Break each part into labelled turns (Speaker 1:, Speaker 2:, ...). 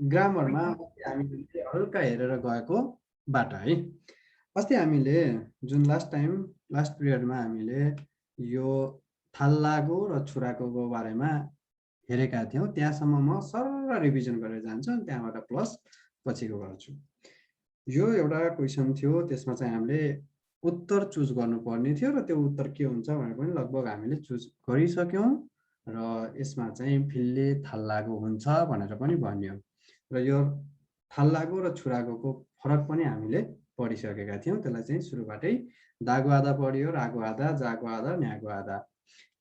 Speaker 1: ग्रामरमा हामीले हल्का हेरेर गएको बाटा है। अस्ति हामीले जुन लास्ट पिरियडमा हामीले यो थाल्लागो र छुराको बारेमा हेरेका थियौँ। त्यहाँसम्म म सरर रिभिजन गरेर जान्छु, त्यहाँबाट प्लस पछिको गर्छु। यो एउटा क्वेसन थियो, त्यसमा चाहिँ हामीले उत्तर चुज गर्नुपर्ने थियो र त्यो उत्तर के हुन्छ भनेर पनि लगभग हामीले चुज गरिसक्यौँ र यसमा चाहिँ फिल्ले थाल्लागो हुन्छ भनेर पनि भनियो र यो थाल्लागो र छुरागोको फरक पनि हामीले पढिसकेका थियौँ। त्यसलाई चाहिँ सुरुबाटै दागो आधा पढियो, रागो आधा, जागो आधा, न्यागो आधा।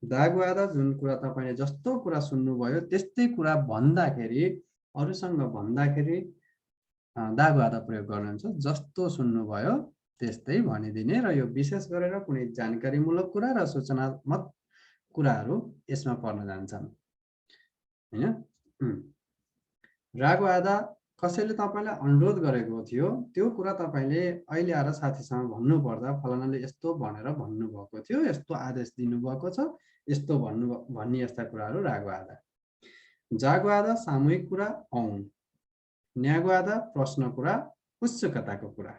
Speaker 1: दागो आधा जुन कुरा तपाईँले जस्तो कुरा सुन्नुभयो त्यस्तै कुरा भन्दाखेरि, अरूसँग भन्दाखेरि दागो आधा प्रयोग गर्नुहुन्छ। जस्तो सुन्नुभयो त्यस्तै भनिदिने र यो विशेष गरेर कुनै जानकारीमूलक कुरा र सूचनात्मक कुराहरू यसमा पर्न जान्छन् हैन। रागो आधा कसैले तपाईँलाई अनुरोध गरेको थियो, त्यो कुरा तपाईँले अहिले आएर साथीसँग भन्नुपर्दा फलानाले यस्तो भनेर भन्नुभएको थियो, यस्तो आदेश दिनुभएको छ, यस्तो भन्ने यस्ता कुराहरू रागो आधा। जागो आधा सामूहिक कुरा औन। न्यागो आधा प्रश्न कुरा, उत्सुकताको कुरा।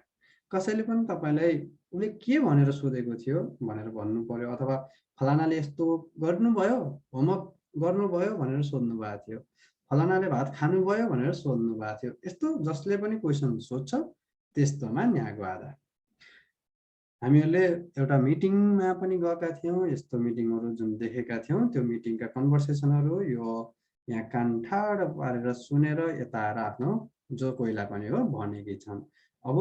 Speaker 1: कसैले पनि तपाईँलाई उसले के भनेर सोधेको थियो भनेर भन्नु पर्यो, अथवा फलानाले यस्तो गर्नुभयो, होमवर्क गर्नुभयो भनेर सोध्नु भएको थियो, फलानाले भात खानुभयो भनेर सोध्नु भएको थियो। यस्तो जसले पनि क्वेसन सोध्छ त्यस्तोमा न्यागो आधा। हामीहरूले एउटा मिटिङमा पनि गएका थियौँ, यस्तो मिटिङहरू जुन देखेका थियौँ त्यो मिटिङका कन्भर्सेसनहरू यो यहाँ कान ठाडो पारेर सुनेर यता आएर आफ्नो जो कोहीलाई पनि हो भनेकी छन्। अब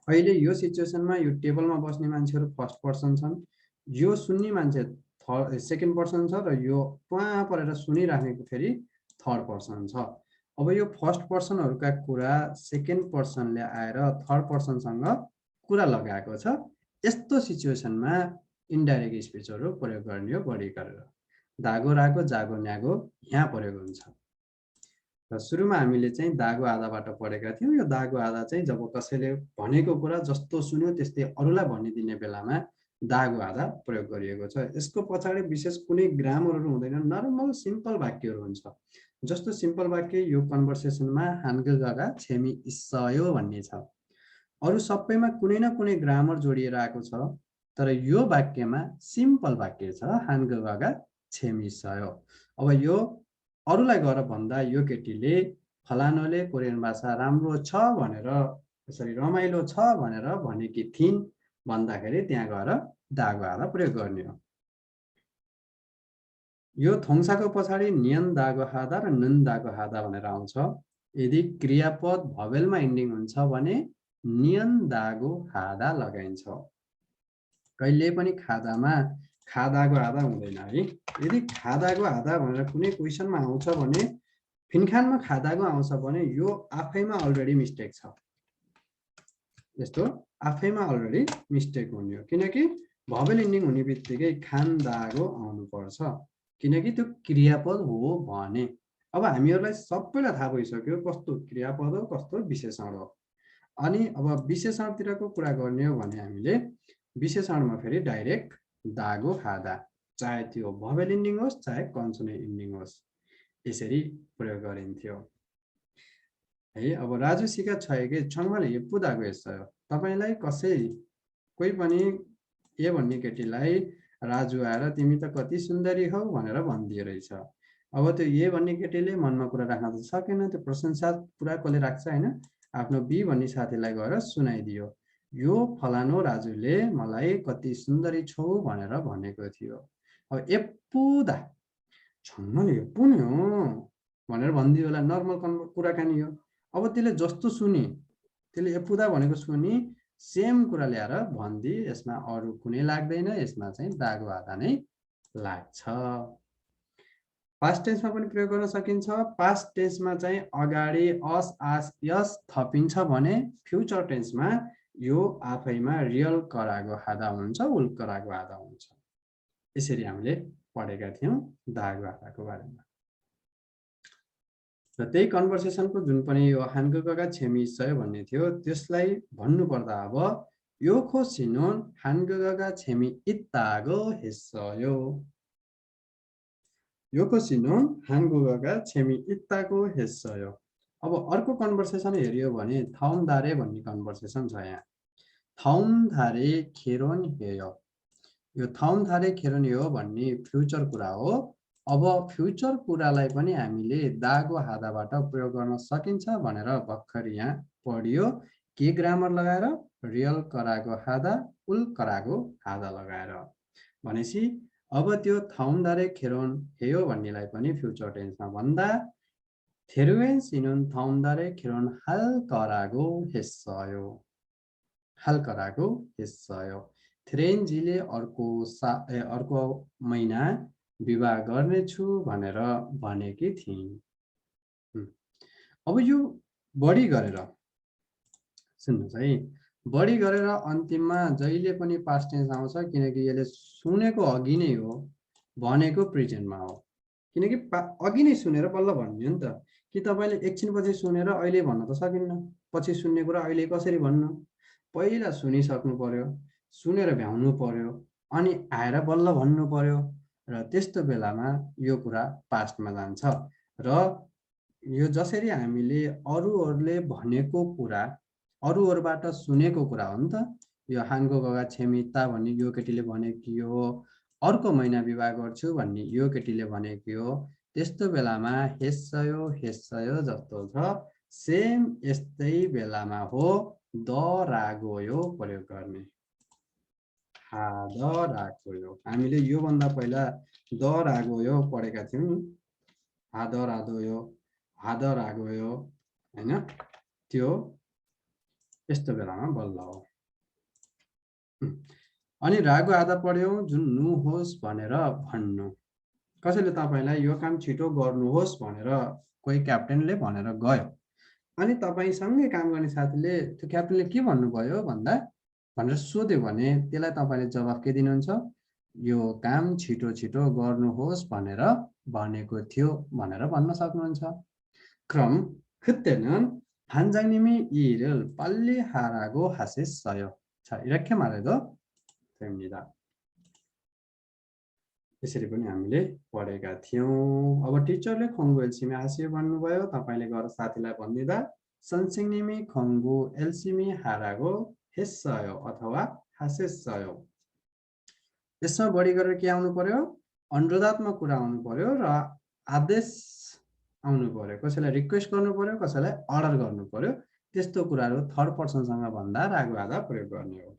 Speaker 1: अहिले यो सिचुएसनमा यो टेबलमा बस्ने मान्छेहरू फर्स्ट पर्सन छन्, यो सुन्ने मान्छे सेकेन्ड पर्सन छ र यो टुवा परेर सुनिराखेको फेरि थर्ड पर्सन छ। अब यो फर्स्ट पर्सनहरूका कुरा सेकेन्ड पर्सनले आएर थर्ड पर्सनसँग कुरा लगाएको छ। यस्तो सिचुएसनमा इन्डाइरेक्ट स्पिचहरू प्रयोग गर्ने हो बढी गरेर। दागो रागो जागो न्यागो यहाँ प्रयोग हुन्छ। र सुरुमा हामीले चाहिँ दागो आधाबाट पढेका थियौँ। यो दागो आधा चाहिँ जब कसैले भनेको कुरा जस्तो सुन्यो त्यस्तै अरूलाई भनिदिने बेलामा दागो आधा प्रयोग गरिएको छ। यसको पछाडि विशेष कुनै ग्रामरहरू हुँदैन, नर्मल सिम्पल वाक्यहरू हुन्छ। जस्तो सिम्पल वाक्य यो कन्भर्सेसनमा हानगगा छेमी इस्सयो भन्ने छ। अरू सबैमा कुनै न कुनै ग्रामर जोडिएर आएको छ, तर यो वाक्यमा सिम्पल वाक्य छ हानगगा छेमी इस्सयो। अब यो अरूलाई गएर भन्दा यो केटीले फलानोले कोरियन भाषा राम्रो छ भनेर, यसरी रमाइलो छ भनेर भनेकी थिइन् भन्दाखेरि त्यहाँ गएर दागो आधा प्रयोग गर्ने हो। यो थोङ्साको पछाडि नियन दागो हादा र नुन दागो हादा भनेर आउँछ। यदि क्रियापद भवेलमा इन्डिङ हुन्छ भने नियन दागो हादा लगाइन्छ। कहिले पनि खादामा खादाको आधा हुँदैन है। यदि खादाको आधा भनेर कुनै क्वेसनमा आउँछ भने, फिनखानमा खादाको आउँछ भने यो आफैमा अलरेडी मिस्टेक छ। यस्तो आफैमा अलरेडी मिस्टेक हुने हो, किनकि भवेल इन्डिङ हुने बित्तिकै खानदागो आउनुपर्छ, किनकि त्यो क्रियापद हो भने। अब हामीहरूलाई सबैलाई थाहा भइसक्यो कस्तो क्रियापद हो कस्तो विशेषण हो। अनि अब विशेषणतिरको कुरा गर्ने हो भने हामीले विशेषणमा फेरि डाइरेक्ट दागो हादा, चाहे त्यो भवेल इन्डिङ होस् चाहे कन्सोनेन्ट इन्डिङ होस्, यसरी प्रयोग गरिन्थ्यो है। अब राजु सिका छयके छङ्गले हेप्पु दागो यसो। तपाईँलाई कोही पनि ए भन्ने केटीलाई राजु आएर तिमी त कति सुन्दरी हौ भनेर भनिदियो रहेछ। अब त्यो ए भन्ने केटीले मनमा कुरा राख्न त सकेन, त्यो प्रशंसा पुरा कसले राख्छ होइन। आफ्नो बी भन्ने साथीलाई गएर सुनाइदियो, यो फलानो राजुले मलाई कति सुन्दरी छौ भनेर भनेको थियो। अब एप्पुदा छङ्गले हेप्पु नि हो भनेर भनिदियो होला, नर्मल कुराकानी हो। अब त्यसले जस्तो सुनि, त्यसले एप्पुदा भनेको सुनि सेम कुरा ल्याएर भन्दि, यसमा अरू कुनै लाग्दैन, यसमा चाहिँ दागो आधा नै लाग्छ। पास्ट टेन्समा पनि प्रयोग गर्न सकिन्छ। पास्ट टेन्समा चाहिँ अगाडि अस आस यस थपिन्छ भने फ्युचर टेन्समा यो आफैमा रियल करागो आधा हुन्छ, उल करागो आधा हुन्छ। यसरी हामीले पढेका थियौँ दागो आधाको बारेमा। र त्यही कन्भर्सेसनको जुन पनि यो हानगगा छेमी इस्सयो भन्ने थियो, त्यसलाई भन्नुपर्दा अब यो खो सिनोन हानगगा छेमी इत्तागो हिस्सयो। 요कोसिनो 한국어가 재미있다고 했어요. अब अर्को कन्भर्सेसन हेरियो भने थाउमदारे भन्ने कन्भर्सेसन छ यहाँ। थाउमदारे खेरोन हेयो। यो थाउमदारे खेरोन हेयो भन्ने फ्युचर कुरा हो। अब फ्युचर कुरालाई पनि हामीले दागो हादाबाट प्रयोग गर्न सकिन्छ भनेर भर्खर यहाँ पढियो। के ग्रामर लगाएर? रियल करागो हादा उल करागो हादा लगाएर। भनेपछि अब त्यो थाउमदारे खेरोन हेयो भन्नेलाई पनि फ्युचर टेन्समा भन्दा 테르웬시는 다음달에 결혼할 거라고 했어요. 할 거라고 했어요. 트렌지ले अर्को महिना विवाह गर्नेछु भनेर भनेकी थिइन्। अब यो बढी गरेर सुन्नुस् है, बढी गरेर अन्तिममा जहिले पनि पास्ट टेन्स आउँछ किनकि यसले सुनेको अघि नै हो, भनेको प्रेजेन्टमा हो। किनकि अघि नै सुनेर बल्ल भन्ने हो नि त। कि तपाईले एकछिनपछि सुनेर अहिले भन्न त सकिन्न, पछि सुन्ने कुरा अहिले कसरी भन्नु? पहिला सुनिसक्नु पर्यो, सुनेर भ्याउनु पर्यो, अनि आएर बल्ल भन्नु पर्यो र त्यस्तो बेलामा यो कुरा पास्टमा जान्छ। र यो जसरी हामीले अरूहरूले भनेको कुरा अरूहरूबाट सुनेको कुरा हो नि त। यो 한국어가 재미있다 भन्ने यो केटीले भनेकी हो, अर्को महिना विवाह गर्छु भन्ने यो केटीले भनेकी हो। त्यस्तो बेलामा हेस्सयो हेस्सयो जस्तो छ, सेम यस्तै बेलामा हो दरागोयो प्रयोग गर्ने। हादरागोयो हामीले यो भन्दा पहिला दरागोयो पढेका थियौं नि। हादरादोयो हादरागोयो हैन, त्यो यस्तो बेलामा बल्ल हो। अनि रागो आधा पढ्यौं जुन नु होस् भनेर भन्नु। कसैले तपाईलाई यो काम छिटो गर्नुहोस् भनेर कोही क्याप्टेनले भनेर गयो, अनि तपाईसँगै काम गर्ने साथीले त्यो क्याप्टेनले के भन्नुभयो भन्दा भनेर सोध्यो भने त्यसलाई तपाईले जवाफ के दिनुहुन्छ? यो काम छिटो छिटो गर्नुहोस् भनेर भनेको थियो भनेर भन्न सक्नुहुन्छ। 그럼 그때는 반장님이 이 일을 빨리 하라고 하셨어요. 자, 이렇게 말해도 됩니다. यसरी पनि हामीले पढेका थियौं। अब टिचरले खङ्गु एलसिमी हास्यो भन्नुभयो, तपाईले गएर साथीलाई भन्दिदा 선생님이 खङ्गु एलसिमी हारागो 했어요 अथवा 하셨어요। यसमा बढी गरेर के आउनु पर्यो? अनुरोधात्मक कुरा आउनु पर्यो र आदेश आउनु पर्यो। कसैलाई रिक्वेस्ट गर्नु पर्यो, कसैलाई अर्डर गर्नु पर्यो। त्यस्तो कुराहरु थर्ड पर्सनसँग भन्दा रागो आधा प्रयोग गर्ने हो।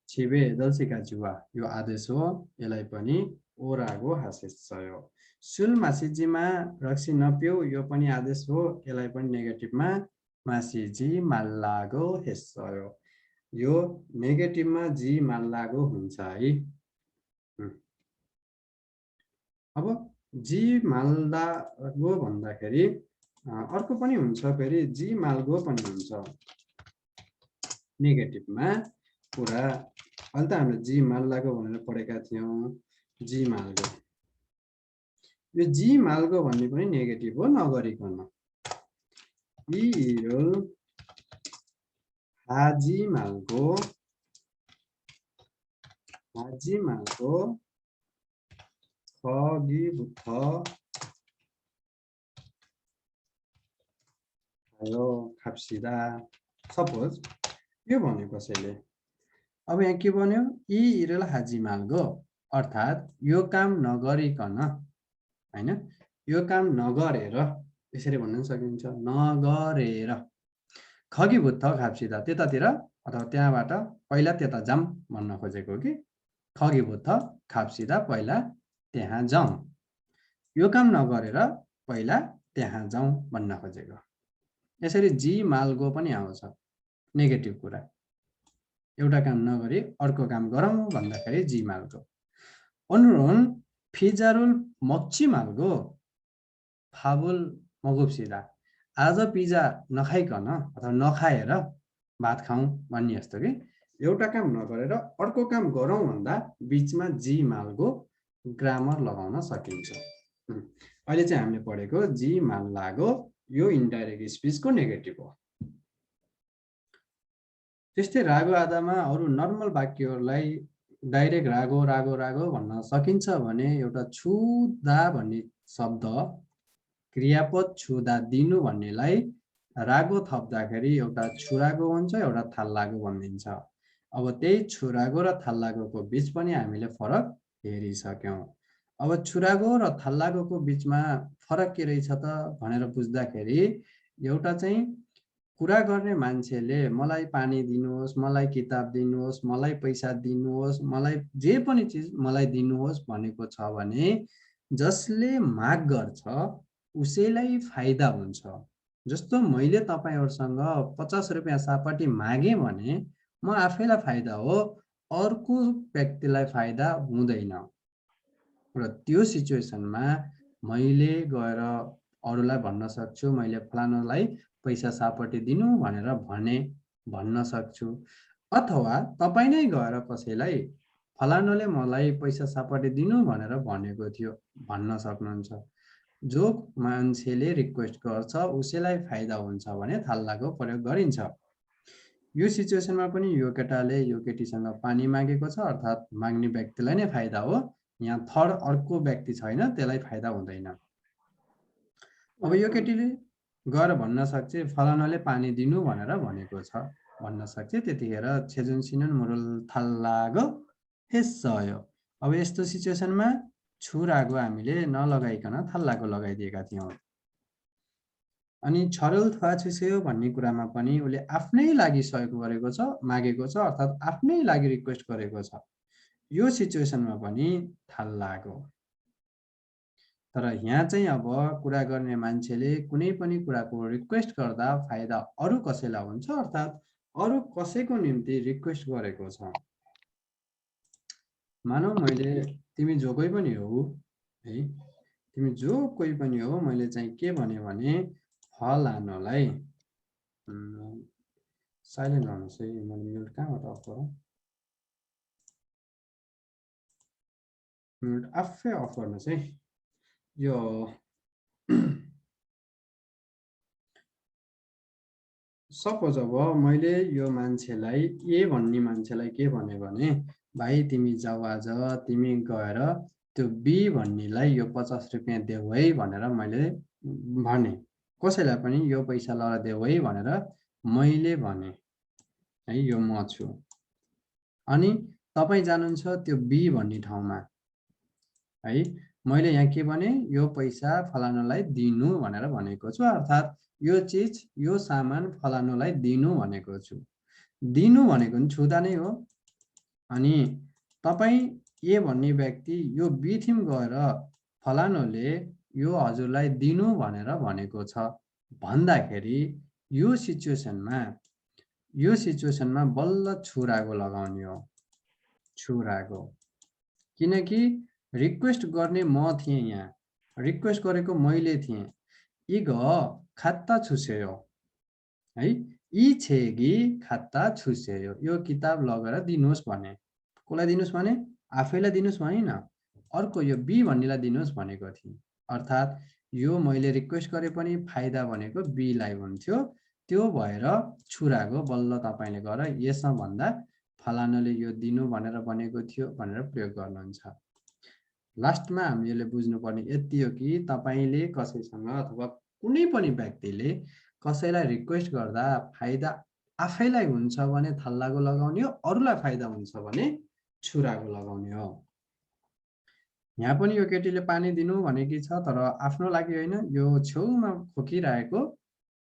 Speaker 1: 집에 8시가 주와 यो आदेश हो, यसलाई पनि 오라고 하셨어요। 술 마시지 마, रक्सी नपिऊ यो पनि आदेश हो, यसलाई पनि नेगेटिभमा 마시지 말라고 했어요। यो नेगेटिभमा जी 말라고 हुन्छ है। अब जी माल्दागो भन्दाखेरि अर्को पनि हुन्छ, फेरि जी माल्गो पनि हुन्छ नेगेटिभमा कुरा। अहिले त हामीले जी माल्दागो भनेर पढेका थियौं। जी माल्गो, यो जी माल्गो भन्ने पनि नेगेटिभ हो नगरिकन। 이 일을 하지 말고 거기부터 갑시다। सपोज यो भन्यो कसैले, अब यहाँ के भन्यो? 이 일을 하지 말고, अर्थात् यो काम नगरिकन हैन, यो काम नगरेर, यसरी भन्न सकिन्छ नगरेर। खगिभुत्त खाप्सिदा त्यतातिर अथवा त्यहाँबाट पहिला त्यता जाम भन्न खोजेको कि खगिभुत्त खाप्सिदा पहिला त्यहाँ जाउँ। यो काम नगरेर पहिला त्यहाँ जाउँ भन्न खोजेको। यसरी जी माल्गो पनि आउँछ नेगेटिभ कुरा। एउटा काम नगरी अर्को काम गरौँ भन्दाखेरि जी माल्गो। 오늘은 피자를 먹지 말고 밥을 먹읍시다। आज पिज्जा नखाइकन अथवा नखाएर भात खाउँ भन्ने जस्तो कि एउटा काम नगरेर अर्को काम गरौँ भन्दा बीचमा जी माल्गो ग्रामर लगाउन सकिन्छ। अहिले चाहिँ हामीले पढेको जी माल्लागो यो इन्डाइरेक्ट स्पिचको नेगेटिभ हो। त्यस्तै रागो आधामा अरु नर्मल वाक्यहरूलाई डाइरेक्ट रागो रागो रागो भन्न सकिन्छ भने एउटा छुदा भन्ने शब्द क्रियापद छुदा दिनु भन्नेलाई रागो थप्दाखेरि एउटा छुरागो हुन्छ, एउटा थाल्लागो बनिन्छ। अब त्यही छुरागो र थाल्लागोको बीच पनि हामीले फरक हेरिसक्यौँ। अब छुरागो र थाल्लागोको बीचमा फरक के रहेछ त भनेर बुझ्दाखेरि एउटा चाहिँ कुरा गर्ने मान्छेले मलाई पानी दिनुहोस्, मलाई किताब दिनुहोस्, मलाई पैसा दिनुहोस्, मलाई जे पनि चिज मलाई दिनुहोस् भनेको छ भने जसले माग गर्छ उसैलाई फाइदा हुन्छ। जस्तो मैले तपाईहरुसँग 50 रुपैयाँ सापट्टि मागे भने म आफैलाई फाइदा हो, अर्को व्यक्तिलाई फाइदा हुँदैन। र त्यो सिचुएसनमा मैले गएर अरूलाई भन्न सक्छु मैले फलानालाई पैसा सापट्टि दिनु भनेर भन्न सक्छु। अथवा तपाई नै गएर कसैलाई फलानाले मलाई पैसा सापट्टि दिनु भनेर भनेको थियो भन्न सक्नुहुन्छ। जो मान्छेले रिक्वेस्ट गर्छ उसैलाई फाइदा हुन्छ भने थाल्लाको प्रयोग गरिन्छ। यो सिचुएसनमा पनि यो केटाले यो केटीसँग पानी मागेको छ अर्थात् माग्ने व्यक्तिलाई नै फाइदा हो। यहाँ थर्ड अर्को व्यक्ति छैन त्यसलाई फाइदा हुँदैन। अब यो केटीले गएर भन्न सक्छ फलानाले पानी दिनु भनेर भनेको छ भन्न सक्छ। त्यतिखेर छेजुन सिनुन मुरुल थाल्लागो हेस्सयो। अब यस्तो सिचुएसनमा छुरागो हामीले नलगाइकन थाल्लागो लगाइदिएका थियौं। अनि छरल थुवा छुस्यो भन्ने कुरामा पनि उले आफ्नै लागि सहयोग गरेको छ, मागेको छ अर्थात् आफ्नै लागि रिक्वेस्ट गरेको छ। यो सिचुएसनमा पनि थाल्लागो। तर यहाँ चाहिँ अब कुरा गर्ने मान्छेले कुनै पनि कुराको रिक्वेस्ट गर्दा फाइदा अरु कसैलाई हुन्छ अर्थात् अरु कसैको निम्ति रिक्वेस्ट गरेको छ। मानौ मैले तिमी जो कोही पनि हो है, तिमी जो कोही पनि हो मैले चाहिँ के भने फलानालाई साइलेन्ट गर्नुस् है, मैले म्युट कहाँबाट अफ गरौँ, म्युट आफै अफ गर्नुस् है। यो सपोज अब मैले यो मान्छेलाई ए भन्ने मान्छेलाई के भने भाइ तिमी जाऊ आज तिमी गएर त्यो बी भन्नेलाई यो 50 रुपैयाँ देऊ है भनेर मैले भने। कसैलाई पनि यो पैसा लर देऊ है भनेर मैले भने है, यो म छु। अनि तपाई जानुहुन्छ त्यो बी भन्ने ठाउँमा है, मैले यहाँ के भने यो पैसा फलानालाई दिनु भनेर भनेको छु अर्थात् यो चीज यो सामान फलानालाई दिनु भनेको छु। दिनु भनेको नि छुदा नै हो। अनि तपाई ए भन्ने व्यक्ति यो बी थिम गएर फलानाले यो हजुरलाई दिनु भनेर भनेको छ भन्दाखेरि यो सिचुएसनमा बल्ल छुरागो लगाउने हो। छुरागो किनकि रिक्वेस्ट गर्ने म थिएँ, यहाँ रिक्वेस्ट गरेको मैले थिएँ। इग खाता छुस्यो है, ई छेगी खाता छुस्यो, यो किताब लगेर दिनुहोस् भने। कसलाई दिनुहोस् भने आफैलाई दिनुहोस् भनिन, अर्को यो बी भन्नेलाई दिनुहोस् भनेको थिएँ। अर्थात् यो मैले रिक्वेस्ट गरे पनि फाइदा भनेको बी लाई हुन्थ्यो। त्यो भएर छुरागो बल्ल तपाईले गएर यसमा भन्दा फलानाले यो दिनु भनेर भनेको थियो भनेर प्रयोग गर्नुहुन्छ। लास्टमा हामीले बुझ्नुपर्ने यति हो कि तपाईले कसैसँग अथवा कुनै पनि व्यक्तिले कसैलाई रिक्वेस्ट गर्दा फाइदा आफैलाई हुन्छ भने थाल्लागो लगाउने हो, अरूलाई फाइदा हुन्छ भने छुरागो लगाउने हो। यहाँ पनि यो केटीले पानी दिनु भनेकी छ तर आफ्नो लागि होइन, यो छेउमा खोकिरहेको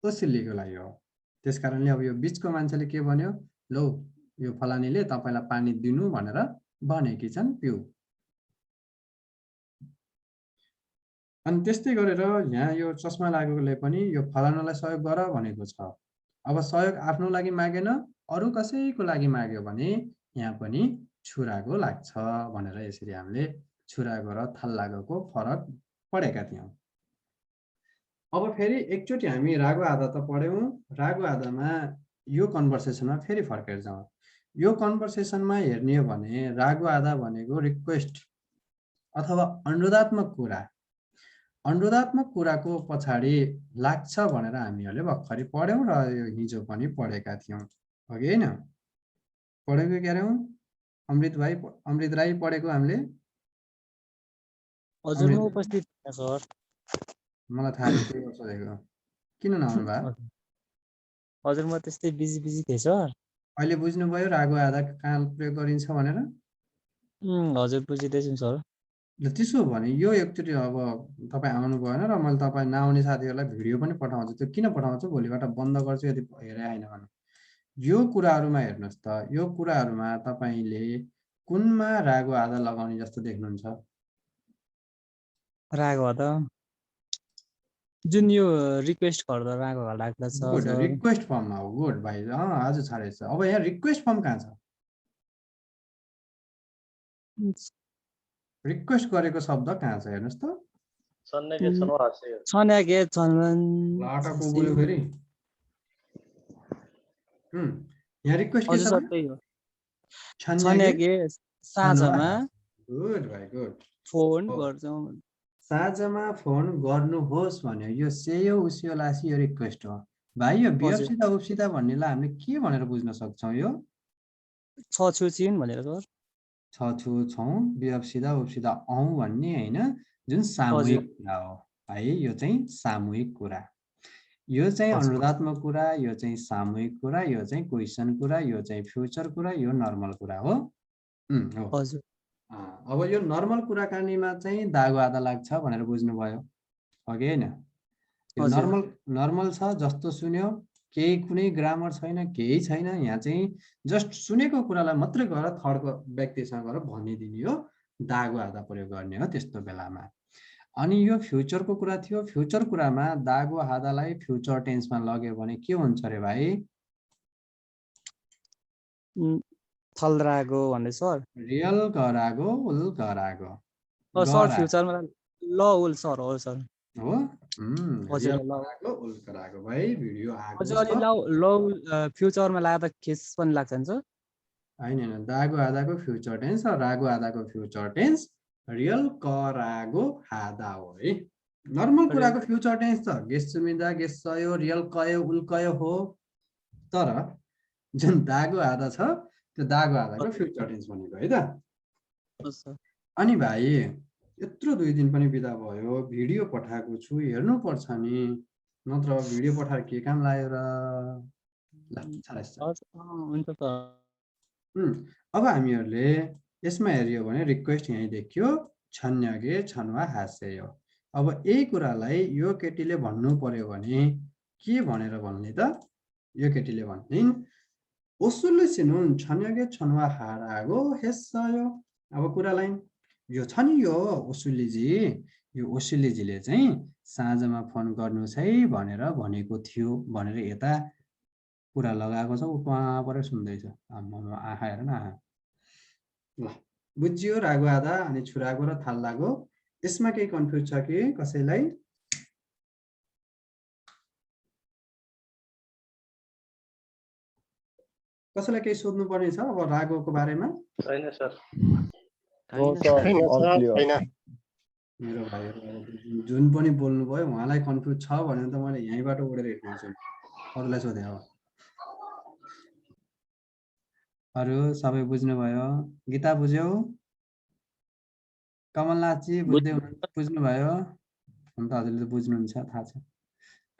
Speaker 1: ओसिलीको लागि हो। त्यसकारणले अब यो बीचको मान्छेले के भन्यो, लौ यो फलानीले तपाईलाई पानी दिनु भनेर भनेकी छन् पिउ। अनि त्यस्तै गरेर यहाँ यो चस्मा लागेकोले पनि यो फलानालाई सहयोग गर भनेको छ। अब सहयोग आफ्नो लागि मागेन अरु कसैको लागि माग्यो भने यहाँ पनि छुरागो लाग्छ भनेर यसरी हामीले छुरागो र थाल्लागोको फरक पढेका थियौं। अब फेरि एकचोटी हामी रागो आधा त पढ्यौं। रागो आधामा यो कन्भर्सेसनमा फेरि फर्केर जाउँ। यो कन्भर्सेसनमा हेर्ने हो भने रागो आधा भनेको रिक्वेस्ट अथवा अनुरोधात्मक कुरा, अनुरोधात्मक कुराको पछाडि लाग्छ भनेर हामीहरूले भर्खरै पढ्यौं र यो हिजो पनि पढेका थियौं, हो कि हैन? पढेको क्यार्यौं? अमृत राई पढेको हामीले
Speaker 2: हजुर म उपस्थित थिएँ सर
Speaker 1: मलाई थाहा थियो त्यही सोधेको किन नआउनु भयो
Speaker 2: हजुर म त्यस्तै बिजी थिएँ सर
Speaker 1: अहिले बुझ्नुभयो रागु आधा कहाँ प्रयोग गरिन्छ भनेर
Speaker 2: हजुर बुझिदैछु सर
Speaker 1: ल त्यसो भने यो एकचोटि अब तपाईँ आउनु भएन र मैले तपाईँ नआउने साथीहरूलाई भिडियो पनि पठाउँछु त्यो किन पठाउँछु भोलिबाट बन्द गर्छु यदि हेरे आएन भने यो कुराहरूमा हेर्नुहोस् त यो कुराहरूमा तपाईँले कुनमा रागु आधा लगाउने जस्तो देख्नुहुन्छ
Speaker 2: रागो आधा जुन यो रिक्वेस्ट गर्दा रागो लाग्दछ
Speaker 1: गुड
Speaker 2: सर
Speaker 1: रिक्वेस्ट फर्ममा हो गुड भाइ आज छाडेछ अब यहाँ रिक्वेस्ट फर्म कहाँ छ रिक्वेस्ट गरेको शब्द कहाँ छ हेर्नुहोस् त
Speaker 2: छन्याके
Speaker 1: लाटाको बोल्यो फेरि यहाँ रिक्वेस्ट के
Speaker 2: हजुर
Speaker 1: छ
Speaker 2: सर त्यही हो
Speaker 1: छन्याके
Speaker 2: छन्याके साँझमा
Speaker 1: गुड भाइ गुड
Speaker 2: फोन गर्छौँ
Speaker 1: साँझमा फोन गर्नुहोस् भन्यो यो सेयो उसियो लासी यो रिक्वेस्ट हो भाइ यो बियप्सिदा उप्सिदा भन्नेलाई हामीले के भनेर बुझ्न सक्छौँ यो
Speaker 2: छु चिन भनेर सर
Speaker 1: छु छौँ बियप्सिदा उप्सिदा औँ भन्ने होइन जुन सामूहिक कुरा हो है यो चाहिँ सामूहिक कुरा यो चाहिँ अनुरोधात्मक कुरा यो चाहिँ सामूहिक कुरा यो चाहिँ क्वेसन कुरा यो चाहिँ फ्युचर कुरा यो नर्मल कुरा हो
Speaker 2: हजुर
Speaker 1: अब यो नर्मल कुराकानीमा चाहिँ दागु आधा लाग्छ भनेर बुझ्नुभयो हो कि होइन यो नर्मल छ जस्तो सुन्यो केही कुनै ग्रामर छैन केही छैन यहाँ चाहिँ जस्ट सुनेको कुरालाई मात्रै गएर थर्डको व्यक्तिसँग गएर भनिदिने हो दागु आधा प्रयोग गर्ने हो त्यस्तो बेलामा अनि यो फ्युचरको कुरा थियो फ्युचर कुरामा दागु आधालाई फ्युचर टेन्समा लग्यो भने के हुन्छ रे भाइ
Speaker 2: थलरागो भन्ने सर
Speaker 1: रियल गरागो उल गरागो
Speaker 2: सर फ्युचरमा ल उल सर हो सर
Speaker 1: हो उल गरागो भाइ भिडियो आएको छ
Speaker 2: ल फ्युचरमा लाग्दा केस पनि लाग्छ नि सर
Speaker 1: हैन दागु आधाको फ्युचर टेन्स र रागु आधाको फ्युचर टेन्स रियल करागो आधा हो है नर्मल कुराको फ्युचर टेन्स त गेस सुमिदा गेस सयो रियल कयो उल कयो हो तर जुन दागु आधा छ त्यो दागु आधाको फ्युचर टेन्स भनेको है त अनि भाइ यत्रो 2 दिन पनि बिदा भयो भिडियो पठाएको छु हेर्नु पर्छ नि नत्र भिडियो पठाएर के काम लाग्यो र ल
Speaker 2: हुन्छ त
Speaker 1: अब हामीहरूले यसमा हेरियो भने रिक्वेस्ट यही देखियो छन्यागे छन्वा हाँस्यो अब यही कुरालाई यो केटीले भन्नु पर्यो भने के भनेर भन्ने त यो केटीले भन्ने ओसुलु सिनुन छन्यागे छन्वा हारागो हेस्सयो अब कुरालाई यो छ नि यो ओसुलीजीले चाहिँ साँझमा फोन गर्नुहोस् है भनेर भनेको थियो भनेर यता कुरा लगाएको छ उहाँ परे सुन्दैछ आँखा हेर न आँखा ल बुझ्यो रागु आधा अनि छुरागो र थाल्लागो यसमा केही कन्फ्युज छ कि कसैलाई कसैलाई केही सोध्नु पर्ने छ अब रागोको बारेमा
Speaker 3: छैन सर
Speaker 1: मेरो भाइहरु जुन पनि बोल्नु भयो उहाँलाई कन्फ्युज छ भने त मैले यहीँबाट उडेर हिँड्छु अरूलाई सोधे अब अरु सबै बुझ्नुभयो गीता बुझ्यौ कमलनाथजी बुझ्नुभयो हुन त हजुरले त बुझ्नुहुन्छ थाहा छ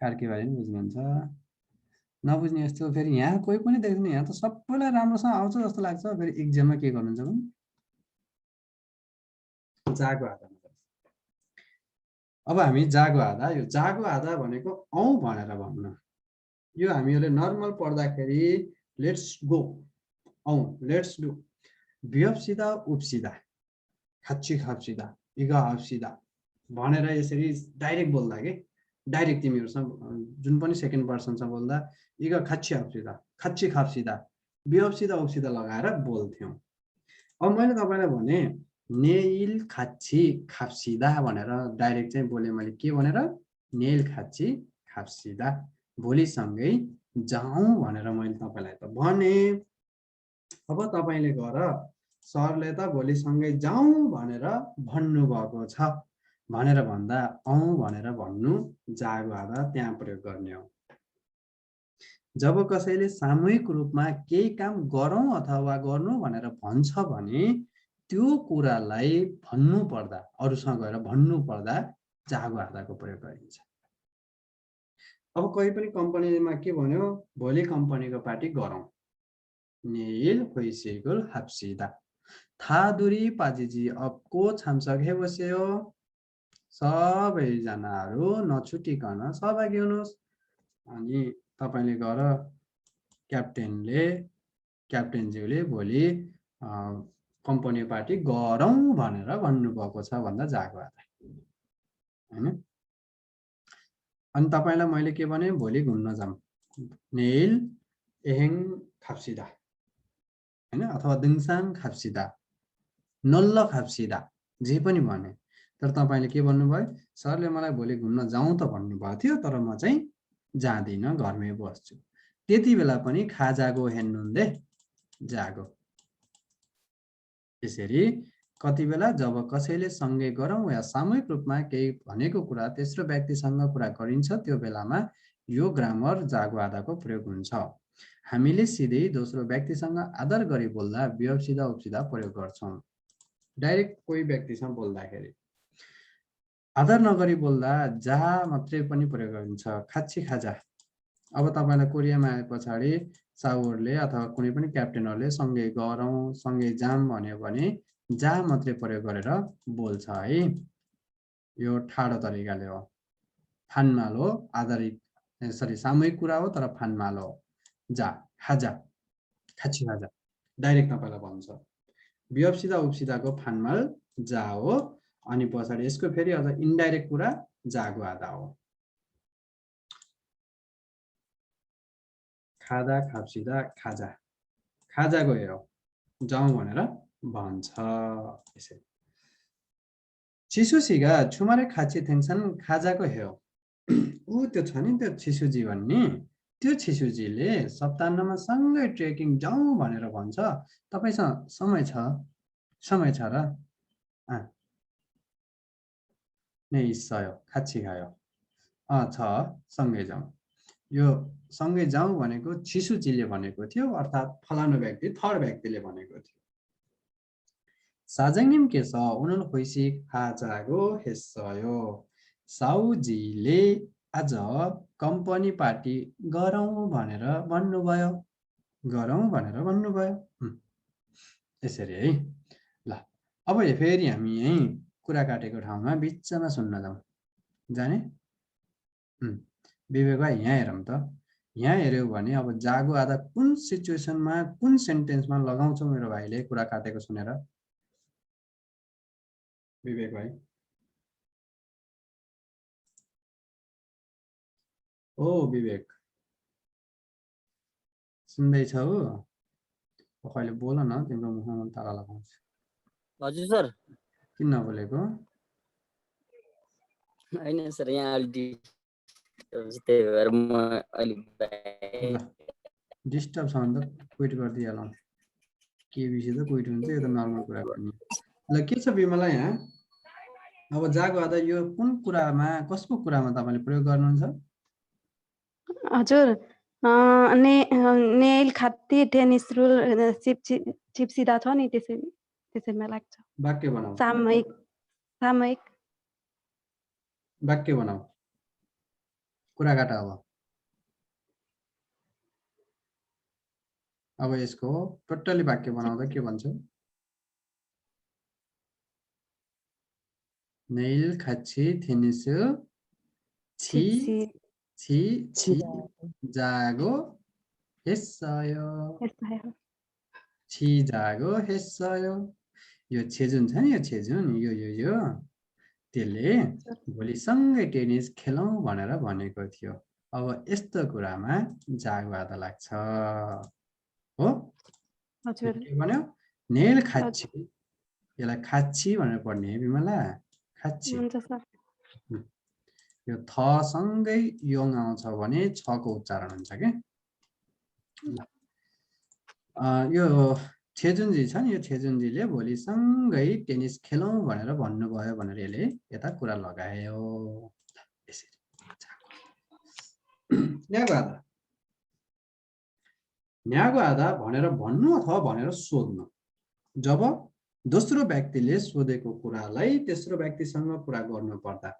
Speaker 1: कार्की भाइ पनि बुझ्नुहुन्छ नबुझ्ने यस्तो फेरि यहाँ कोही पनि देख्दैन यहाँ त सबैलाई राम्रोसँग आउँछ जस्तो लाग्छ फेरि एक्जाममा के गर्नुहुन्छ भने जागो आधा अब हामी जागो आधा यो जागो आधा भनेको औ भनेर भन्नु यो हामीहरूले नर्मल पढ्दाखेरि लेट्स गो औ लेट्स डु बियप्सिदा उप्सिदा खाच्ची खाप्सिदा इगा हाप्सिदा भनेर यसरी डाइरेक्ट बोल्दा के डाइरेक्ट तिमीहरुसँग जुन पनि सेकेन्ड पर्सनसँग बोल्दा इगा खाच्ची हाप्सिदा खाच्ची खाप्सिदा बियप्सिदा उप्सिदा लगाएर बोल्थ्यौं अब मैले तपाईलाई भने नेइल खाच्ची खाप्सिदा भनेर डाइरेक्ट चाहिँ बोले मैले के भनेर नेइल खाच्ची खाप्सिदा भोलिसँगै जाउँ भनेर मैले तपाईलाई त भने अब तपाईले गएर सरले त भोलिसँगै जाउँ भनेर भन्नु भएको छ भनेर भन्दा औ भनेर भन्नु जागो आधा त्यहाँ प्रयोग गर्ने हो जब कसैले सामूहिक रूपमा केही काम गरौँ अथवा गर्नु भनेर भन्छ भने त्यो कुरालाई भन्नु पर्दा अरूसँग गएर भन्नु पर्दा जागो आधाको प्रयोग गरिन्छ। अब कोही पनि कम्पनीमा के भन्यो, भोलि कम्पनीको पार्टी गरौँ, नेइल होइसेगुल हाप्सिदा थादुरी पाजिजी अब को छामसके बस्यो, सबैजनाहरू नछुटिकन सहभागी हुनुहोस्। अनि तपाईले गएर क्याप्टेनज्यूले भोलि कम्पनी पार्टी गरौँ भनेर भन्नुभएको छ भन्दा जागो आधा हैन। अनि तपाईलाई मैले के भने, भोलि घुम्न जाम, नेइल एहेङ खाप्सिदा हैन, अथवा दिङसाङ खाप्सिदा, नल्ल खाप्सिदा, जे पनि भने। तर तपाईले के भन्नुभयो, सरले मलाई भोलि घुम्न जाउँ त भन्नुभएको थियो, तर म चाहिँ जाँदिन, घरमै बस्छु। त्यति बेला पनि खाजागो हेन्नुन्दे जागो। यसरी कति बेला जब कसैले सँगै गरौँ या सामूहिक रूपमा केही भनेको कुरा तेस्रो व्यक्तिसँग कुरा गरिन्छ, त्यो बेलामा यो ग्रामर जागो आधाको प्रयोग हुन्छ। हामीले सिधै दोस्रो व्यक्तिसँग आदर गरी बोल्दा विभक्सिदा उपसिदा प्रयोग गर्छौं। डाइरेक्ट कोही व्यक्तिसँग बोल्दाखेरि आदर नगरी बोल्दा जा मात्रै पनि प्रयोग गरिन्छ, खाच्छी खाजा। अब तपाईलाई कोरियामा आए पछाडि साउहरूले अथवा कुनै पनि क्याप्टेनहरूले सँगै गरौँ सँगै जाम भन्यो भने जा मात्रै प्रयोग गरेर बोल्छ है। यो ठाडो तरिकाले हो, फानमाल हो, आधारित सामूहिक कुरा हो तर फानमाल हो। जा खाजा, खाच्छी खाजा डाइरेक्ट तपाईलाई भन्छ। विभक्सिदा उपसिदाको फानमाल जा हो, अनि पछाडि यसको फेरि अझ इन्डाइरेक्ट कुरा जागो आधा हो। खादा खाप्सिदा खाजा, खाजाको हेरौ जाउँ भनेर भन्छ। यसरी चिसुसीगा छुमारे खाची थेङछन् खाजाको हेउ, ऊ त्यो छ नि त्यो छिसुजी भन्ने, त्यो छिसुजीले सप्ताहमा सँगै ट्रेकिङ जाउँ भनेर भन्छ। तपाईसँग समय छ, समय छ र नै सयो खाच्छी खायो छ सँगै जाउँ। यो सँगै जाउँ भनेको छिसुजीले भनेको थियो, अर्थात् फलानु व्यक्ति थर्ड व्यक्तिले भनेको थियो। 사장님께서 오늘 회식 하자고 했어요. साउजीले आज कम्पनी पार्टी गरौँ भनेर भन्नुभयो, गरौँ भनेर भन्नुभयो। यसरी है। ल अब फेरि हामी यही कुरा काटेको ठाउँमा बिचमा सुन्न जाउँ, जाने? विवेक भाइ यहाँ हेरौँ त, यहाँ हेऱ्यौ भने अब जागो आधा कुन सिचुएसनमा कुन सेन्टेन्समा लगाउँछौ मेरो भाइले कुरा काटेको सुनेर? विवेक भाइ ओ विवेक सुन्दैछौ? कहिले बोल न, तिम्रो मुखमा ताला लगाउँछ।
Speaker 3: हजुर सर।
Speaker 1: किन नबोलेको?
Speaker 3: हैन सर, यहाँ अलि त्यही भएर म अलि
Speaker 1: डिस्टर्ब छ भने त क्विट गरिदिइहालौँ। के विषय त क्विट हुन्छ, यो त नर्मल कुरा पनि। ल के छ विमला यहाँ? अब जागो आधा यो कुन कुरामा कसको कुरामा तपाईले प्रयोग गर्नुहुन्छ?
Speaker 4: हजुर, नेल खाती टेनिस रुल चिप्सिदा छ नि, त्यसैमा लाग्छ।
Speaker 1: वाक्य बनाऊ।
Speaker 4: सामयिक सामयिक
Speaker 1: वाक्य बनाऊ, कुरा काट। अब यसको टोटली वाक्य बनाउँदा के भन्छौ? नेल खाच्छी थेनिस छि छि छि जागो हेस्सयो, छि जागो हेस्सयो। यो छेजुन छ नि, यो छेजुन यो त्यसले भोलि सँगै टेनिस खेलौँ भनेर भनेको थियो। अब यस्तो कुरामा जागो आधा लाग्छ हो। के भन्यो? नेल खाच्छी, यसलाई खाच्छी भनेर पढ्ने है विमला, खाच्छी। यो थ सँगै योङ आउँछ भने छको उच्चारण हुन्छ के। यो छेजुनजी छ नि, यो छेजुनजीले भोलि सँगै टेनिस खेलौँ भनेर भन्नुभयो भनेर यसले यता कुरा लगायो। यसरी जागो आधा। न्यागो आधा भनेर भन्नु अथवा भनेर सोध्नु। जब दोस्रो व्यक्तिले सोधेको कुरालाई तेस्रो व्यक्तिसँग कुरा गर्नु पर्दा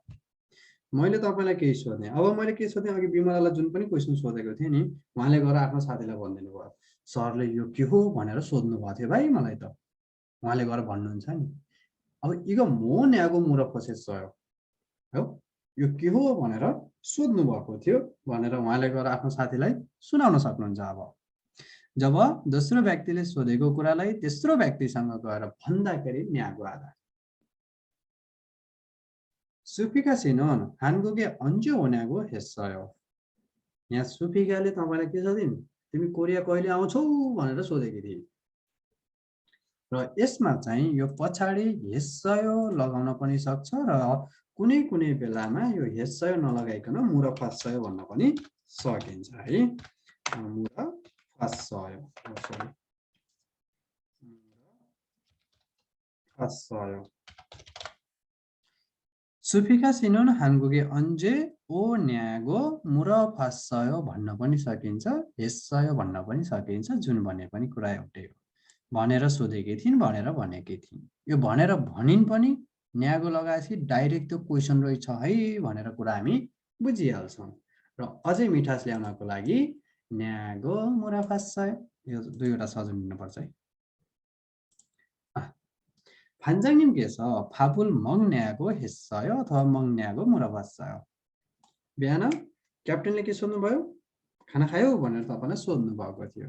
Speaker 1: मैले तपाईलाई केही सोधेँ। अब मैले के सोधेँ, अघि विमलालाई जुन पनि क्वेसन सोधेको थिएँ नि, उहाँले गएर आफ्नो साथीलाई भनिदिनु भयो, सरले यो के हो भनेर सोध्नु भएको थियो भाइ मलाई त, उहाँले गएर भन्नुहुन्छ नि। अब इगो मो न्यागो मुरा फसेसयो हो, यो के हो भनेर सोध्नु भएको थियो भनेर उहाँले गएर आफ्नो साथीलाई सुनाउन सक्नुहुन्छ। अब जब दोस्रो व्यक्तिले सोधेको कुरालाई तेस्रो व्यक्तिसँग गएर भन्दाखेरि न्यागो आधा। सुफिका सिनोन हानगुगे अन्जो ओन्यागो हेस्सयो। यहाँ सुफिकाले तपाईलाई के सोधिन्, तिमी कोरिया कहिले आउँछौ भनेर सोधेकी थिइन्। र यसमा चाहिँ यो पछाडि हेस्सयो लगाउन पनि सक्छ र कुनै कुनै बेलामा यो हेस्सयो नलगाइकन मुरा फस्सयो भन्न पनि सकिन्छ है। मुरा फस्सयो, फस्सयो। सुफिका सिनोन हानगुगे अन्जे ओ न्यागो मुरा फस्सयो भन्न पनि सकिन्छ, हेस्सयो भन्न पनि सकिन्छ, जुन भने पनि कुरा एउटै हो। भनेर सोधेकी थिइन् भनेर भनेकी थिइन्। यो भनेर भनिन् पनि न्यागो लगाएपछि डाइरेक्ट त्यो क्वेसन रहेछ है भनेर कुरा हामी बुझिहाल्छौँ। र अझै मिठास ल्याउनको लागि न्यागो मुरा फस्सयो, यो दुईवटा सजुन लिनुपर्छ है। फान्जाङनिमके서 밥을 먹냐고 했어요 अथवा 먹냐고 물어봤어요। बिहान क्याप्टेनले के सोध्नुभयो, खाना खायौ भनेर तपाईलाई सोध्नु भएको थियो।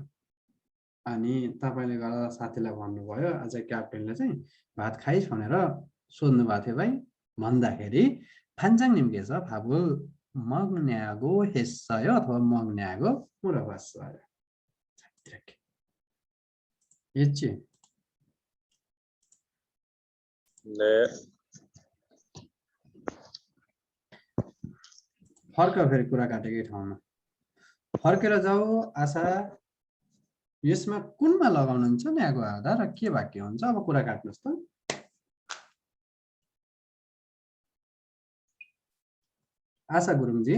Speaker 1: अनि तपाईले गएर साथीलाई भन्नुभयो, अझ क्याप्टेनले चाहिँ भात खाइस् भनेर सोध्नु भएको थियो भाइ भन्दाखेरि फान्जाङनिमके서 밥을 먹냐고 했어요 अथवा 먹냐고 물어봤어요। 이렇게 했지?
Speaker 5: 네.
Speaker 1: फर्क फेरि कुरा काटेकै ठाउँमा फर्केर जाऊ। आशा यसमा कुनमा लगाउनुहुन्छ न्यागो आधा र के वाक्य हुन्छ? अब कुरा काट्नुहोस् त। आशा गुरुङजी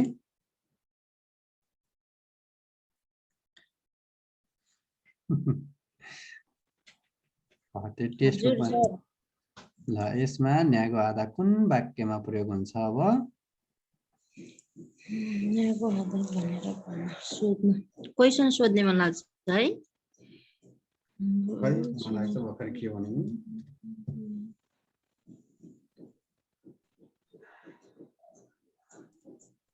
Speaker 1: त्यो टेस्ट ल, यसमा न्यागो आधा कुन वाक्यमा प्रयोग हुन्छ? अब
Speaker 6: न्यागो आधा भनेर सोध्नु, क्वेसन सोध्ने मन लाग्छ है।
Speaker 1: खै मलाई चाहिँ भर्खर के भन्नु,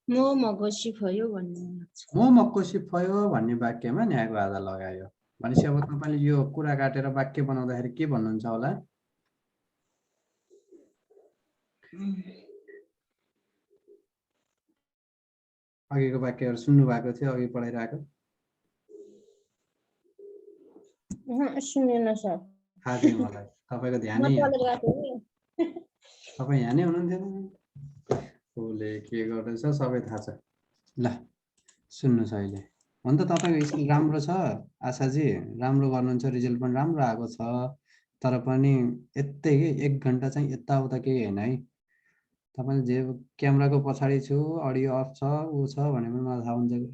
Speaker 6: मो मगसी भयो भन्ने मन लाग्छ।
Speaker 1: मो मक्कोसी भयो भन्ने वाक्यमा न्यागो आधा लगायो भनेपछि अब तपाईले यो कुरा काटेर वाक्य बनाउँदाखेरि के भन्नुहुन्छ होला? अघिको वाक्यहरु सुन्नु भएको थियो अघि पढाइरहेको?
Speaker 6: सुनेन सर।
Speaker 1: थाहा थियो मलाई, तपाईको ध्यानै तपाई यहाँ नै हुनुहुन्थेन। कोले के गर्दैछ सबै थाहा छ। ल सुन्नुस् अहिले। हुन त तपाईको स्किल राम्रो छ आशाजी, राम्रो गर्नुहुन्छ, रिजल्ट पनि राम्रो आएको छ। तर पनि यतै के 1 घण्टा चाहिँ यताउता केही हैन है। तपाईले जे क्यामेराको पछाडि छु, अडियो अफ छ, उ छ भने पनि मलाई थाहा हुन्छ।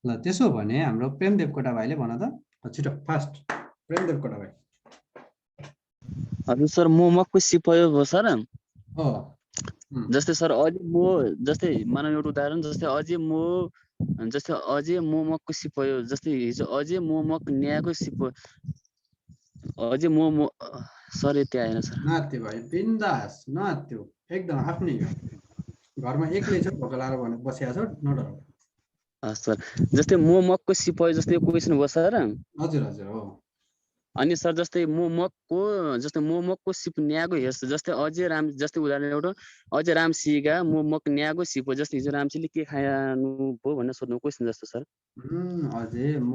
Speaker 1: ल त्यसो भने हाम्रो प्रेमदेव कोटा भाइले भन त, छिटो फास्ट। प्रेमदेव कोटा भाइ।
Speaker 3: हजुर सर, म मक्को सिपयो हो सर।
Speaker 1: हो
Speaker 3: जस्तै सर अझै म जस्तै मानव एउटा उदाहरण, जस्तै अझै म मक्को सिपयो, जस्तै हिजो अझै म मक न्याको सिपयो, अझै म सर यति आएन सर।
Speaker 1: नात्यो भाइ, बिन्दास नात्यो, एकदम आफ्नै घरमा एक्लै छ, भोक लाएर भने बसिया छ, नडर।
Speaker 3: सर जस्तै म मक्को सिपयो जस्तै क्वेसन हो सर।
Speaker 1: हजुर हजुर हो।
Speaker 3: अनि सर जस्तै म मक्को सिप न्यागो हेर्छ, जस्तै अझै राम, जस्तै उदाहरण एउटा अझै रामसीका म मक न्यागो सिप, जस्तै हिजो रामसीले के खानु भयो भनेर सोध्नु क्वेसन जस्तो सर।
Speaker 1: अझै म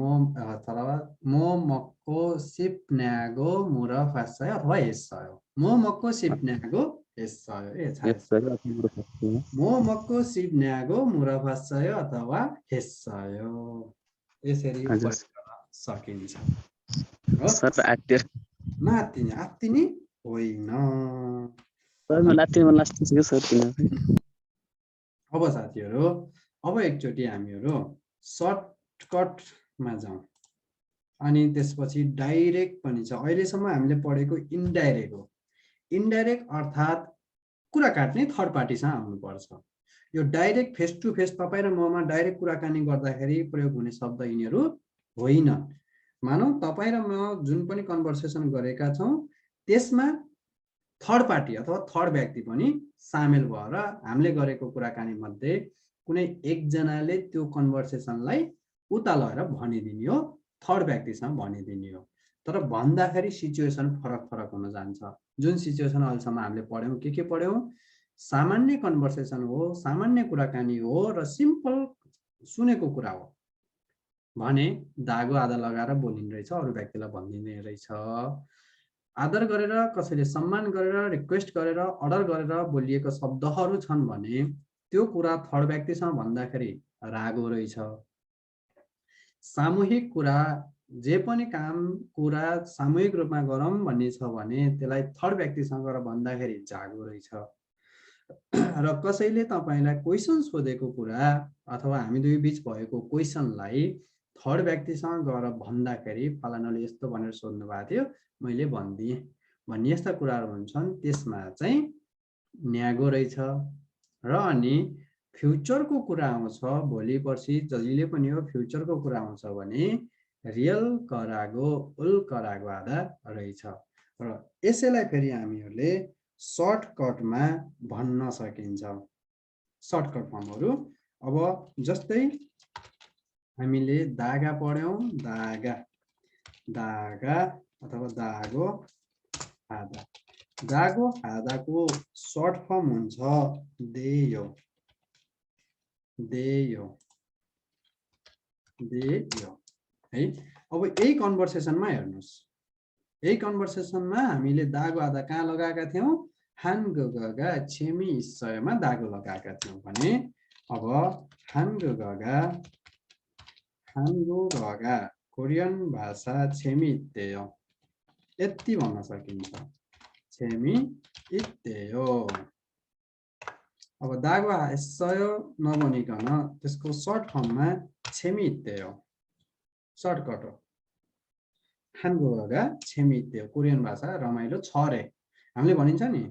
Speaker 1: मक्को सिप न्यागो मुरा फास्सयो अथवा हेस्सयो। म मक्को सिप न्यागो हेस्सयो, म मक्को सिप न्यागो मुरा फास्सयो अथवा हेस्सयो, यसरी सकिन्छ।
Speaker 3: सर आत्तिर
Speaker 1: नातिनी आत्तिनी होइन।
Speaker 3: सर म लात्तिर मन लास्ट छ सर किन।
Speaker 1: अब साथीहरु, अब एकचोटी हामीहरु सर्टकटमा जाउँ। अनि त्यसपछि डाइरेक्ट पनि छ। अहिलेसम्म हामीले पढेको इन्डाइरेक्ट हो। इन्डाइरेक्ट अर्थात् कुरा काट्ने थर्ड पार्टीसँग आउनुपर्छ। यो डाइरेक्ट फेस टु फेस तपाईँ र ममा डाइरेक्ट कुराकानी गर्दाखेरि प्रयोग हुने शब्द यिनीहरू होइन। मानौ तपाईँ र म जुन पनि कन्भर्सेसन गरेका छौँ त्यसमा थर्ड पार्टी अथवा थर्ड व्यक्ति पनि सामेल भएर हामीले गरेको कुराकानी मध्ये कुनै एकजनाले त्यो कन्भर्सेसनलाई उता लगेर भनिदिने हो, थर्ड व्यक्तिसँग भनिदिने हो। तर भन्दाखेरि सिचुएसन फरक फरक हुन जान्छ। जुन सिचुएसन अहिलेसम्म हामीले पढ्यौँ, के पढ्यौँ? सामान्य कन्भर्सेसन हो, सामान्य कुराकानी हो र सिम्पल सुनेको कुरा हो भने दागो आधा लगाएर बोलिने रहेछ, अरू व्यक्तिलाई भनिदिने रहेछ। आदर गरेर, कसैले सम्मान गरेर, रिक्वेस्ट गरेर, अर्डर गरेर बोलिएको शब्दहरू छन् भने त्यो कुरा थर्ड व्यक्तिसँग भन्दाखेरि रागो रहेछ। सामूहिक कुरा, जे पनि काम कुरा सामूहिक रूपमा गरौँ भन्ने छ भने त्यसलाई थर्ड व्यक्तिसँग गएर भन्दाखेरि जागो रहेछ। र कसैले तपाईलाई क्वेसन सोधेको कुरा अथवा हामी दुई बीच भएको क्वेसनलाई थर्ड व्यक्तिसँग गएर भन्दाखेरि फलानाले यस्तो भनेर सोध्नु भएको थियो, मैले भनिदिएँ भन्ने यस्ता कुराहरू हुन्छन्, त्यसमा चाहिँ न्यागो रहेछ। र अनि फ्युचरको कुरा आउँछ, भोलि पर्सि जहिले पनि हो फ्युचरको कुरा आउँछ भने रियल करागो उल करागो आधा रहेछ। र यसैलाई फेरि हामीहरूले सर्टकटमा भन्न सकिन्छ। सर्टकट फर्महरू अब जस्तै हामीले दागा पढ्यौँ, दागा दागा अथवा दागो आधा। दागो आधाको सर्ट फर्म हुन्छ देयो, देयो, देयो है। अब यही कन्भर्सेसनमा हेर्नुस्, यही कन्भर्सेसनमा हामीले दागो आधा कहाँ लगाएका थियौँ? हानगोगा छेमी इस्सयमा दागो लगाएका थियौँ भने अब हानगोगा कोरियन भाषा छेमी इत्तेयो यति भन्न सकिन्छ, छेमी इत्तेयो। अब दागो इस्सय नभनिकन त्यसको सर्ट फर्ममा छेमी इत्तेयो सर्टकट हो। हानगोगा छेमी इत्तेयो कोरियन भाषा रमाइलो छ रे। हामीले भनिन्छ नि,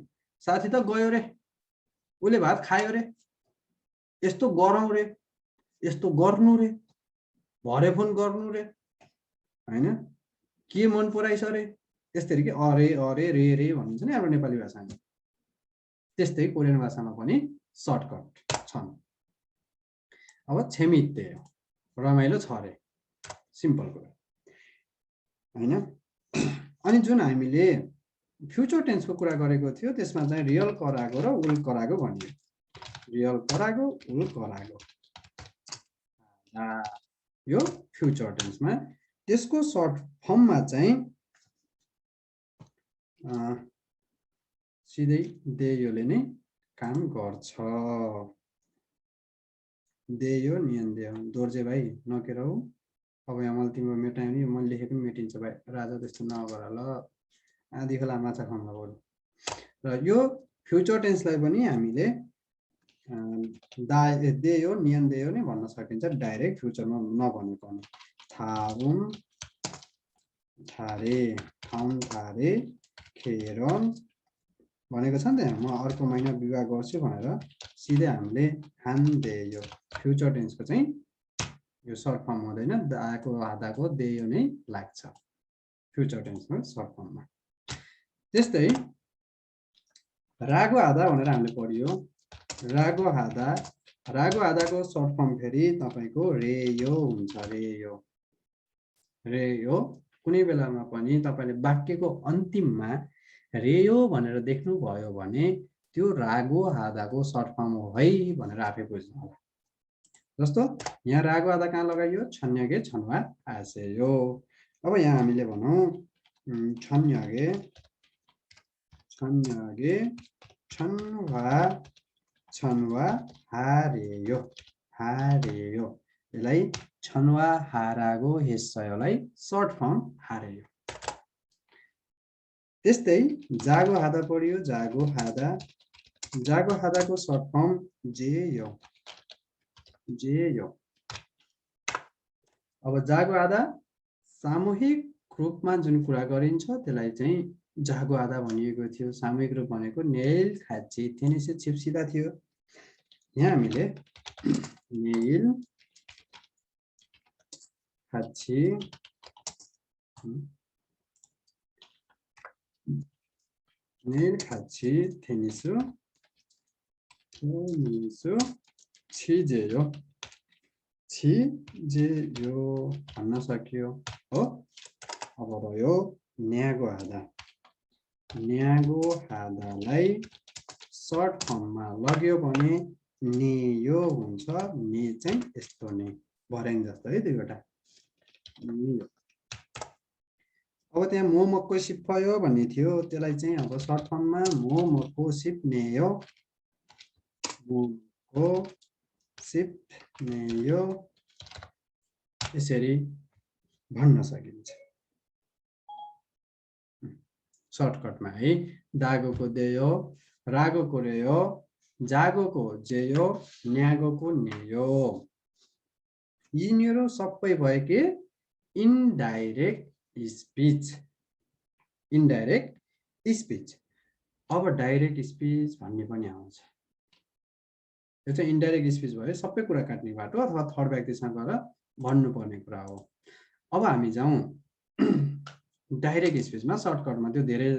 Speaker 1: साथी त गयो रे, उसले भात खायो रे, यस्तो गरौँ रे, यस्तो गर्नु रे, भरे फोन गर्नु रे, हैन के मन पराइछ रे, त्यस्तै कि अरे अरे रे रे भनिन्छ नि हाम्रो नेपाली भाषामा। त्यस्तै कोरियन भाषामा पनि सर्टकट छन्। अब छेमित्ते रमाइलो छ रे, सिम्पल कुरा हैन। अनि जुन हामीले फ्युचर टेन्सको कुरा गरेको थियो त्यसमा चाहिँ रियल करागो र उल करागो भनियो। रियल करागो उल करागो यो फ्युचर टेन्समा, त्यसको सर्ट फर्ममा चाहिँ सिधै देयोले नै काम गर्छ। देयो नियन देयो दोर्जे भाइ नकेराउ। अब यहाँ मैले तिम्रो मेटायो नि, मैले लेखेको पनि मेटिन्छ भाइ, राजा त्यस्तो नगर ल, आधी खोला माछा खाउँला बरु। र यो फ्युचर टेन्सलाई पनि हामीले देयो नियन देयो नै भन्न सकिन्छ, डाइरेक्ट फ्युचरमा नभनिकन। थाउन थारे, थाउन थारे खेरन भनेको छ नि त, म अर्को महिना विवाह गर्छु भनेर सिधै हामीले हान देयो फ्युचर टेन्सको चाहिँ यो सर्ट फर्म हुँदैन, दाको आधाको देयो नै लाग्छ फ्युचर टेन्समा सर्ट फर्ममा। त्यस्तै रागो आधा भनेर हामीले पढियो। रागो आधा, रागो आधाको सर्ट फर्म फेरि तपाईको रेयो हुन्छ। रेयो, रेयो कुनै बेलामा पनि तपाईले वाक्यको अन्तिममा रेयो भनेर देख्नु भयो भने त्यो रागो आधाको सर्ट फर्म हो है भनेर आफै बुझ्नु होला। जस्तो यहाँ रागो आधा कहाँ लगाइयो? छन्यगे छन्वा आसेयो। अब यहाँ हामीले भनौँ छन्यगे छन्यगे छन्वा छन्वा हारेयो, हारेयो। यसलाई छन्वा हारागो हेस्सयोलाई सर्ट फर्म हारेयो। त्यस्तै जागो हादा पढियो, जागो हादा। जागो हादाको सर्ट फर्म जेयो, जेयो। अब जागो आधा सामूहिक रूपमा जुन कुरा गरिन्छ त्यसलाई चाहिँ जागो आधा भनिएको थियो। सामूहिक रूप भनेको नेल खाची तेनिसे छिप्सिदा थियो। यहाँ हामीले नेल खाची नेल खाची तेनिसु छिजेयो भन्न सकियो हो। अब रह्यो न्यागो आधा। न्यागो आधालाई सर्ट फर्ममा लग्यो भने नेयो हुन्छ। ने चाहिँ यस्तो ने भर्याङ जस्तो है दुईवटा। अब त्यहाँ मोमको सिप्पयो भन्ने थियो, त्यसलाई चाहिँ अब सर्ट फर्ममा मोमको सिप्नेयो, मोमको सिप्नेयो यसरी भन्न सकिन्छ सर्टकटमा है। दागोको देयो, रागोको रेयो, जागोको जेयो, न्यागोको नेयो। यिनीहरू सबै भयो कि इनडाइरेक्ट स्पीच। Indirect speech. अब डाइरेक्ट स्पीच भन्ने पनि आउँछ। यो चाहिँ इनडाइरेक्ट स्पीच भयो, सबै कुरा काट्ने बाटो अथवा थर्ड व्यक्तिसँग गएर भन्नुपर्ने कुरा हो। अब हामी जाउँ डाइरेक्ट स्पीचमा सर्टकटमा। त्यो धेरै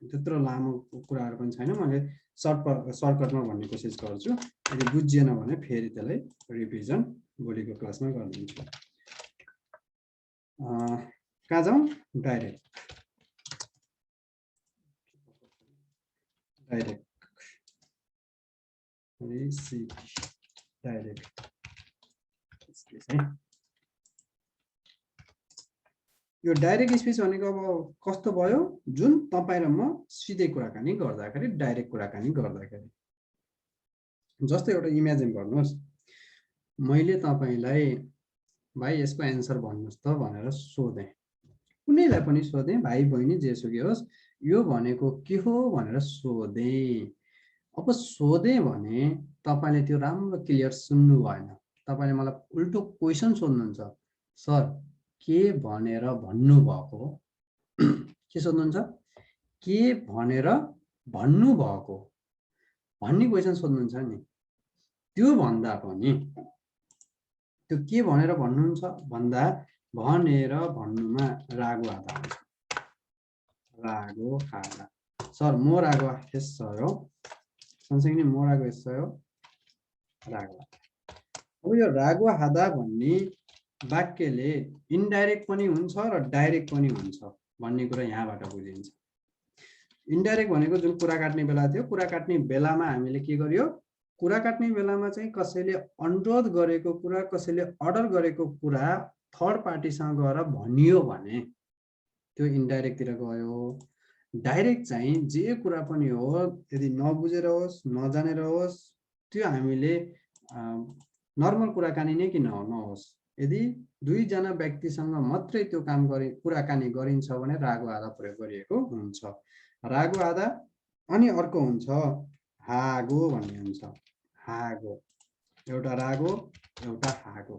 Speaker 1: त्यत्रो लामो कुराहरू पनि छैन, मैले सर्टकटमा भन्ने कोसिस गर्छु। यदि बुझिएन भने फेरि त्यसलाई रिभिजन भोलिको क्लासमा गरिदिन्छु। कहाँ जाउँ? डाइरेक्ट। डाइरेक्ट स्पीच है। यो डाइरेक्ट स्पीच भनेको अब कस्तो भयो? जुन तपाईँ र म सिधै कुराकानी गर्दाखेरि, डाइरेक्ट कुराकानी गर्दाखेरि। जस्तै एउटा इमेजिन गर्नुहोस्, मैले तपाईलाई भाइ यसको एन्सर भन्नुहोस् त भनेर सोधेँ। कुनैलाई पनि सोधेँ, भाइ बहिनी जेसुकै होस्, यो भनेको के हो भनेर सोधेँ। अब सोधेँ भने तपाईले त्यो राम्रो क्लियर सुन्नु भएन। तपाईले मलाई उल्टो क्वेसन सोध्नुहुन्छ, सर के भनेर भन्नुभएको? के सोध्नुहुन्छ? के भनेर भन्नुभएको भन्ने क्वेसन सोध्नुहुन्छ नि। त्यो भन्दा पनि त्यो के भनेर भन्नुहुन्छ भन्दा भनेर भन्नुमा रागो आधा हुन्छ। रागो आधा। सर मो रागो हेस्सयो सँगसँगै मो रागो हेस्सयो रागो। अब यो रागो आधा भन्ने वाक्यले इनडाइरेक्ट पनि हुन्छ र डाइरेक्ट पनि हुन्छ भन्ने कुरा यहाँबाट बुझिन्छ। इनडाइरेक्ट भनेको जुन कुरा काट्ने बेला थियो, कुरा काट्ने बेलामा हामीले के गर्यो? कुरा काट्ने बेलामा चाहिँ कसैले अनुरोध गरेको कुरा, कसैले अर्डर गरेको कुरा थर्ड पार्टीसँग गएर भनियो भने त्यो इनडाइरेक्टतिर गयो। डाइरेक्ट चाहिँ जे कुरा पनि हो, यदि नबुझेर होस्, नजानेर होस्, त्यो हामीले नर्मल कुराकानी नै किन नहोस्, यदि दुईजना व्यक्तिसँग मात्रै त्यो काम गरे कुराकानी गरिन्छ भने रागो आधा प्रयोग गरिएको हुन्छ। रागो आधा। अनि अर्को हुन्छ हागो भन्ने हुन्छ। हागो। एउटा रागो, एउटा हागो।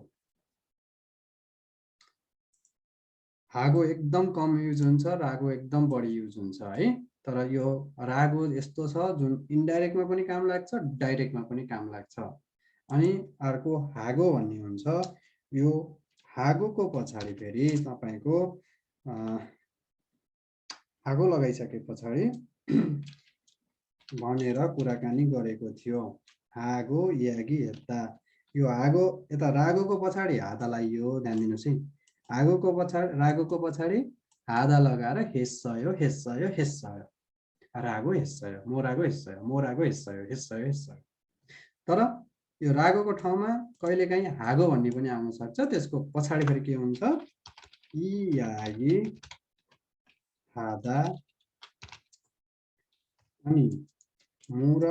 Speaker 1: हागो एकदम कम युज हुन्छ, रागो एकदम बढी युज हुन्छ है। तर यो रागो यस्तो छ जुन इनडाइरेक्टमा पनि काम लाग्छ, डाइरेक्टमा पनि काम लाग्छ। अनि अर्को हागो भन्ने हुन्छ। यो हागोको पछाडि फेरि तपाईको हागो लगाइसके पछाडि भनेर कुराकानी गरेको थियो। हागो यागी यता। यो हागो यता रागोको पछाडि हादा लगाइयो, ध्यान दिनुस् है। हागोको पछाडि रागोको पछाडि हादा लगाएर हेस्सयो हेस्सयो हेस्सयो। रागो हेस्सयो, मो रागो हेस्सयो, मो रागो हेस्सयो हेस्सयो हेस्सयो। तर यो रागोको ठाउँमा कहिलेकाहीँ हागो भन्ने पनि आउन सक्छ। त्यसको पछाडि फेरि के हुन्छ? यागी हादा अनि मुर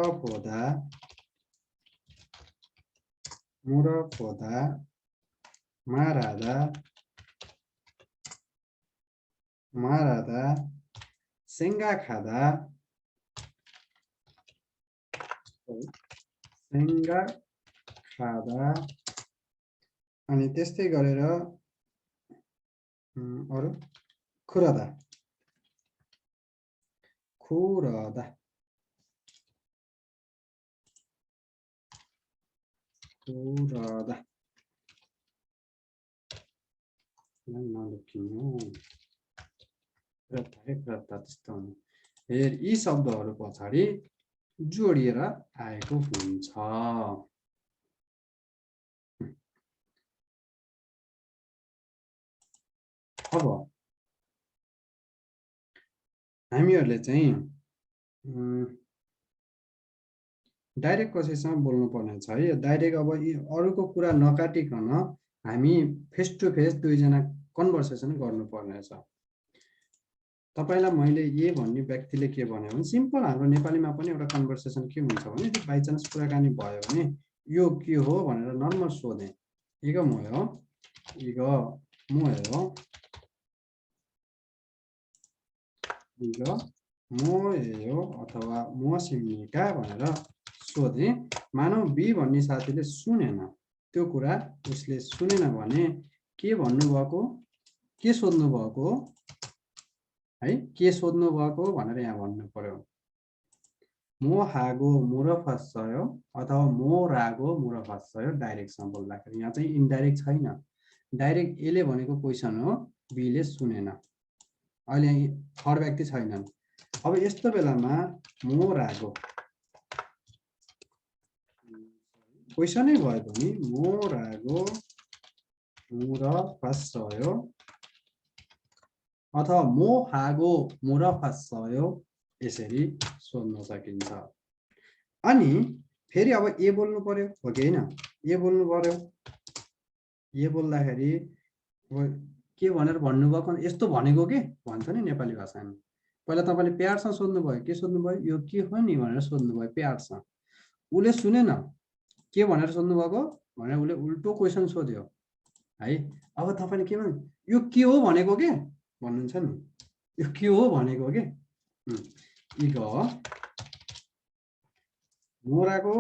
Speaker 1: फोदा मारादा मारादा सेंगा खादा सेंगा खादा। अनि त्यस्तै गरेर अरू खुरदा खुरदा खुरदा नलेखिनु खुरदा त्यस्तो हुनु फेरि यी शब्दहरू पछाडि जोडिएर आएको हुन्छ अब हामीहरूले चाहिँ डाइरेक्ट कसैसँग बोल्नु पर्ने छ है डाइरेक्ट अब यी अरूको कुरा नकाटिकन हामी फेस टु फेस दुईजना कन्भर्सेसन गर्नुपर्ने छ तपाईलाई मैले ए भन्ने व्यक्तिले के भन्यो भने सिम्पल हाम्रो नेपालीमा पनि एउटा कन्भर्सेसन के हुन्छ भने बाइ चान्स कुराकानी भयो भने यो के हो भनेर नर्मल सोधे इग मोयो अथवा मोसिमिका भनेर सोधे मानव बी भन्ने साथीले सुनेन त्यो कुरा उसले सुनेन भने के भन्नुभएको के सोध्नु भएको है के सोध्नु भएको भनेर यहाँ भन्नु पर्यो मो हागो मुर फस्यो अथवा मो रागो मुर फस्यो डाइरेक्टसँग बोल्दाखेरि यहाँ चाहिँ इन्डाइरेक्ट छैन डाइरेक्ट एले भनेको क्वेसन हो बीले सुनेन अहिले थर्ड व्यक्ति छैनन् अब यस्तो बेलामा मो रागो क्वेसनै भयो भने मो रागो मुर फस्यो अथवा मो हागो मुर फस्यो यसरी सोध्न सकिन्छ अनि फेरि अब ए बोल्नु पर्यो हो कि हैन ए बोल्नु पर्यो ए बोल्दाखेरि के भनेर भन्नुभएको यस्तो भनेको के भन्छ नि नेपाली भाषामा पहिला तपाईले प्यारसँग सोध्नु भयो के सोध्नु भयो यो के हो नि भनेर सोध्नु भयो प्यारसँग उले सुनेन के भनेर सोध्नु भएको भनेर उले उल्टो क्वेसन सोध्यो है अब तपाईले के भन्नु यो के हो भनेको के भन्नुहुन्छ नि यो के हो भनेको के इग मोरागो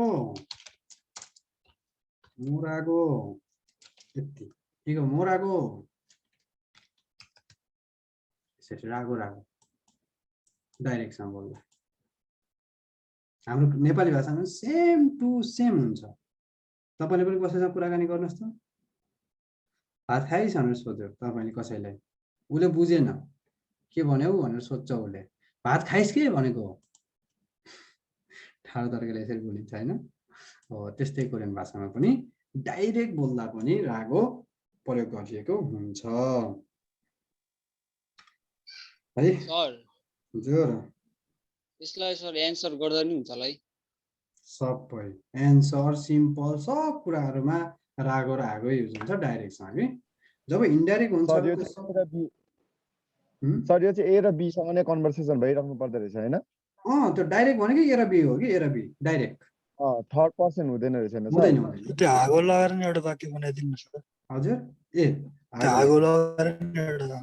Speaker 1: यति इग मोरागो रागो रागो डाइरेक्टसँग बोल्दा हाम्रो नेपाली भाषामा सेम टु सेम हुन्छ तपाईले पनि कसैसँग कुराकानी गर्नुहोस् त भात खाइस भनेर सोध्यो तपाईले कसैलाई उले बुझेन के भन्यौ भनेर सोध्छ उले भात खाइस के भनेको ठाडो तरिकाले यसरी बोलिन्छ हैन हो त्यस्तै कोरियन भाषामा पनि डाइरेक्ट बोल्दा पनि रागो प्रयोग गरिएको हुन्छ है
Speaker 5: सर
Speaker 1: जोर
Speaker 5: यसलाई सर एन्सर गर्दा नि हुन्छ होला है
Speaker 1: सबै एन्सर सिम्पल सब कुराहरुमा रागो र हागो युज हुन्छ डाइरेक्टसँग है जब इन्डाइरेक्ट हुन्छ
Speaker 7: सर यो चाहिँ ए र बी सँग नै कन्भर्सेसन भइराख्नु पर्दो रहेछ हैन
Speaker 1: त्यो डाइरेक्ट भनेको ए र बी हो कि ए र बी डाइरेक्ट
Speaker 7: थर्ड पर्सन हुँदैन रहेछ हैन सर
Speaker 1: हुँदैन
Speaker 2: त्यो हागो लगाएर नि एउटा वाक्य बनाइदिनु सर
Speaker 1: हजुर ए
Speaker 2: हागो लगाएर नि एउटा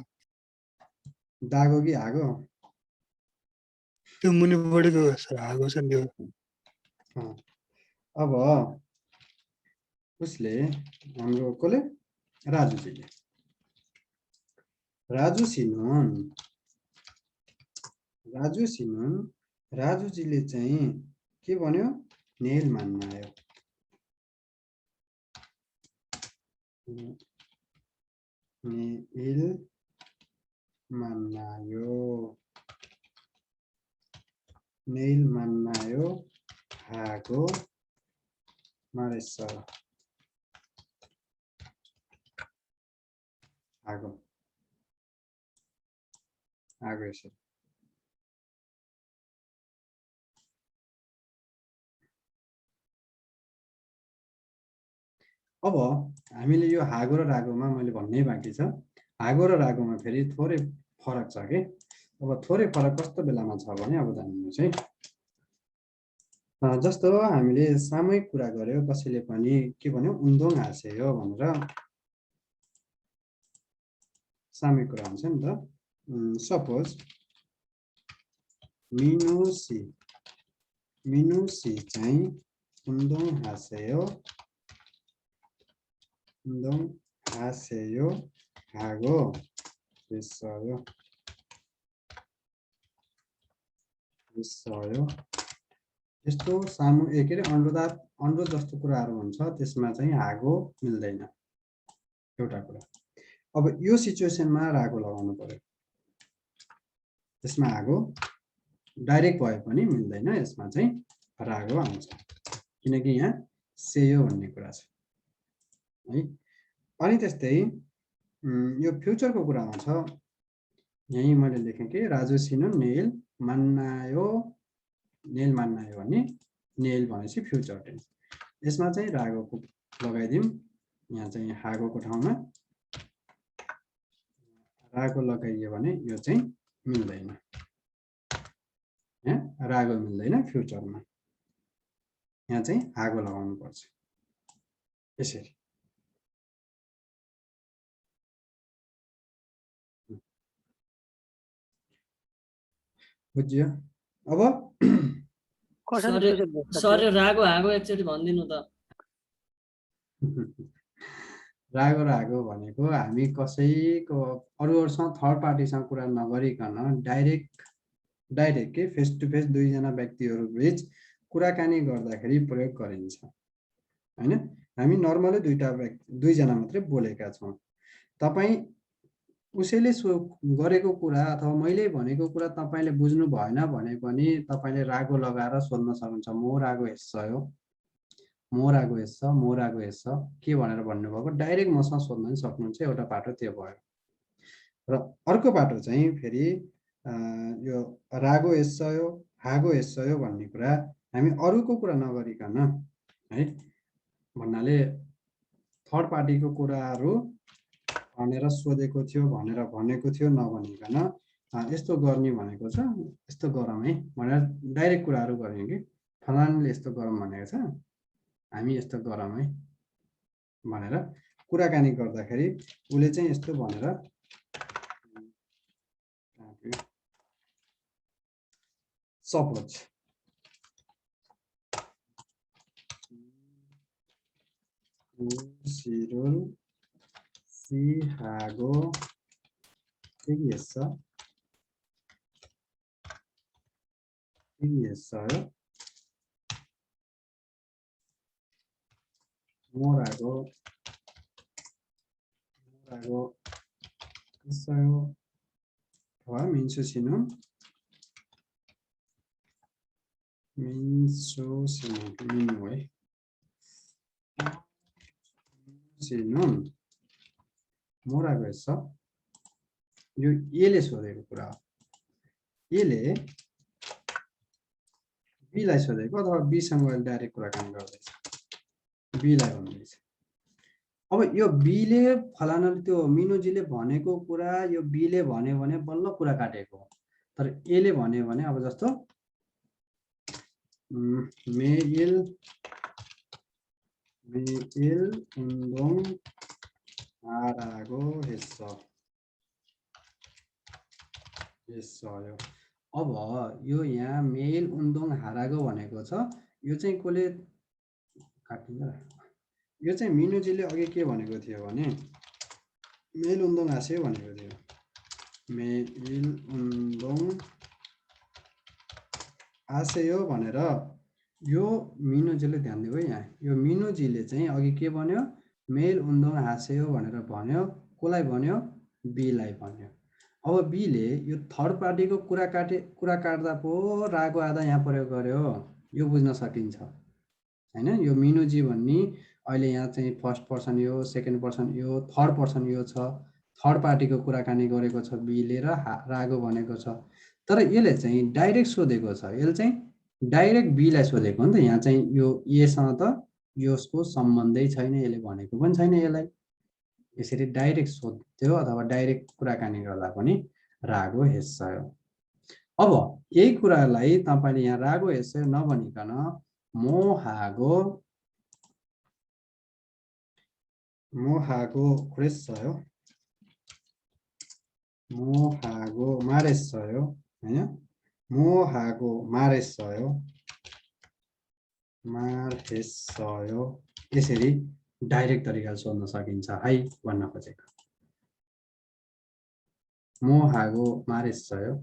Speaker 1: दागो कि हागो
Speaker 2: त्यो मुनि बढेको सर हागो छ नि
Speaker 1: अब उसले हाम्रो कोले राजुजीले राजु सिनुन राजुजीले चाहिँ के भन्यो नेल मान्न आयो नेल मान्न आयो हागो मारेछ हागो यसरी अब हामीले यो हागो र रागोमा मैले भन्नै बाँकी छ हागो र रागोमा फेरि थोरै फरक छ के अब थोरै फरक कस्तो बेलामा छ भने अब जान्नुहोस् है जस्तो हामीले सामूहिक कुरा गर्यो कसैले पनि के भन्यो उन्दोङ हाँस्यो भनेर सामूहिक कुरा हुन्छ नि त सपोज मिनुसी चाहिँ उन्दोङ हाँस्यो हागो 했어요. यस्तो सामु के अरे अनुरोध जस्तो कुराहरू हुन्छ त्यसमा चाहिँ हागो मिल्दैन एउटा कुरा। अब यो सिचुएसनमा रागो लगाउनु पर्यो, त्यसमा हागो डाइरेक्ट भए पनि मिल्दैन, यसमा चाहिँ रागो आउँछ किनकि यहाँ सेयो भन्ने कुरा छ है। अनि त्यस्तै यो फ्युचरको कुरामा छ, यही मैले लेखेँ कि राजु सिनो नेल मान्नायो भने नेल भनेपछि फ्युचर टेन्स, यसमा चाहिँ रागोको लगाइदिउँ। यहाँ चाहिँ हागोको ठाउँमा रागो लगाइयो भने यो चाहिँ मिल्दैन, यहाँ रागो मिल्दैन फ्युचरमा, यहाँ चाहिँ हागो लगाउनु पर्छ यसरी। बुझ्यो? अब
Speaker 8: सर रागो हागो एकचोटि भनिदिनु त।
Speaker 1: रागो र हागो भनेको हामी कसैको अरूहरूसँग थर्ड पार्टीसँग कुरा नगरिकन डाइरेक्ट के फेस टु फेस दुईजना व्यक्तिहरू बीच कुराकानी गर्दाखेरि प्रयोग गरिन्छ हैन। हामी नर्मली दुईजना मात्रै बोलेका छौँ। तपाईँ उसैले गरेको कुरा अथवा मैले भनेको कुरा तपाईले बुझ्नु भएन भने पनि तपाईले रागो लगाएर सोध्न सक्नुहुन्छ, मो रागो हेस्सयो, मो रागो हेस्छ, मो रागो हेस्छ के भनेर भन्नुभएको डाइरेक्ट मसँग सोध्न पनि सक्नुहुन्छ। एउटा बाटो त्यो भयो। र अर्को बाटो चाहिँ फेरि यो रागो हेस्सयो हागो हेस्सयो भन्ने कुरा हामी अरूको कुरा नगरिकन है, भन्नाले थर्ड पार्टीको कुराहरू भनेर सोधेको थियो भनेर भनेको थियो नभनिकन यस्तो गर्ने भनेको छ, यस्तो गरौँ है भनेर डाइरेक्ट कुराहरू गर्यौँ कि फलानाले यस्तो गरौँ भनेको छ, हामी यस्तो गरौँ है भनेर कुराकानी गर्दाखेरि उसले चाहिँ यस्तो भनेर सपोज 시를 시하고 얘기했어요. 뭐라고 했어요. 와 민수 씨는 민우의 씨는 뭐라고 했어? 요 얘ले 소대고 कुरा 얘ले बीलाई सोधेको अथवा बीसँग डाइरेक्ट कुराकानी गर्दैछ, बीलाई भन्दैछ। अब यो बीले फलानाले त्यो मिनुजीले भनेको कुरा यो बीले भन्यो भने बल्ल कुरा काटेको, तर एले भन्यो भने अब जस्तो मेल 운동 하라고 했어요. अब यो यहाँ मेल उन्दोङ हारागो भनेको छ, यो चाहिँ कसले काटिन्छ, यो चाहिँ मिनुजीले अघि के भनेको थियो भने मेल उन्दोङ हास्यो भनेको थियो। मेल उन्दोङ हास्यो भनेर यो मिनुजीले ध्यान दियो यहाँ, यो मिनुजीले चाहिँ अघि के भन्यो मेल उन्दोङ हास्यो भनेर भन्यो, कसलाई भन्यो बीलाई भन्यो। अब बीले यो थर्ड पार्टीको कुरा काट्दा पो रागो आधा यहाँ प्रयोग गर्यो, यो बुझ्न सकिन्छ हैन। यो मिनुजी भन्ने अहिले यहाँ चाहिँ फर्स्ट पर्सन यो, सेकेन्ड पर्सन यो, थर्ड पर्सन यो छ, थर्ड पार्टीको कुराकानी गरेको छ बीले र रागो भनेको छ, तर यसले चाहिँ डाइरेक्ट सोधेको छ, यसले चाहिँ डाइरेक्ट बीलाई सोधेको हो नि त। यहाँ चाहिँ यो एसँग त यसको सम्बन्धै छैन, यसले भनेको पनि छैन यसलाई, यसरी डाइरेक्ट सोध्यो अथवा डाइरेक्ट कुराकानी गर्दा पनि रागो हेस्सयो। अब यही कुरालाई तपाईले यहाँ रागो हेस्सयो नभनिकन मोहागो खुरेस्सयो, मोहागो मारेस्सयो हैन, मोहागो मारेस्सयो यसरी डाइरेक्ट तरिकाले सोध्न सकिन्छ है भन्न खोजेको। मो हागो मारेछयो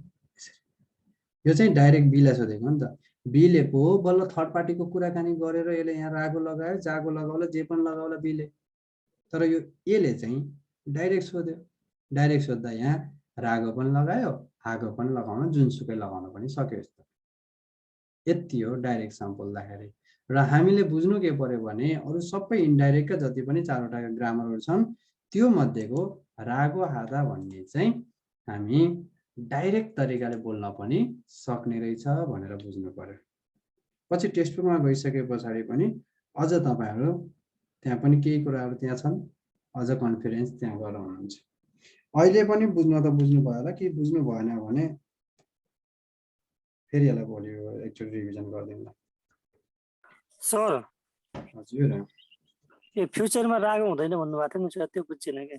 Speaker 1: यो चाहिँ डाइरेक्ट बीलाई सोधेको हो नि त बीले पो बल्ल थर्ड पार्टीको कुराकानी गरेर यसले यहाँ रागो लगायो जागो लगाउला जे पनि लगाउला बीले तर यो एले चाहिँ डाइरेक्ट सोध्यो डाइरेक्ट सोध्दा यहाँ रागो पनि लगायो हागो पनि लगाउन जुनसुकै लगाउन पनि सक्यो यस्तो यति हो डाइरेक्ट सम बोल्दाखेरि र हामीले बुझ्नु के पर्यो भने अरु सबै इन्डाइरेक्टका जति पनि चारवटा ग्रामरहरू छन् त्यो मध्येको रागो हादा भन्ने चाहिँ हामी डाइरेक्ट तरिकाले बोल्न पनि सक्ने रहेछ भनेर बुझ्नु पर्यो पछि टेक्स्टबुकमा गइसके पछाडि पनि अझ तपाईहरु त्यहाँ पनि केही कुराहरु त्यहाँ छन् अझ कन्फिडेन्स त्यहाँ गरेर हुनुहुन्छ अहिले पनि बुझ्न त बुझ्नु भयो होला कि बुझ्नु भएन भने फेरि यसलाई भोलि एकचोटि रिभिजन गर्दिनु ल
Speaker 9: सर
Speaker 1: हजुर
Speaker 9: ए फ्युचरमा रागो हुँदैन भन्नुभएको थियो नि त्यो बुझ्चिन के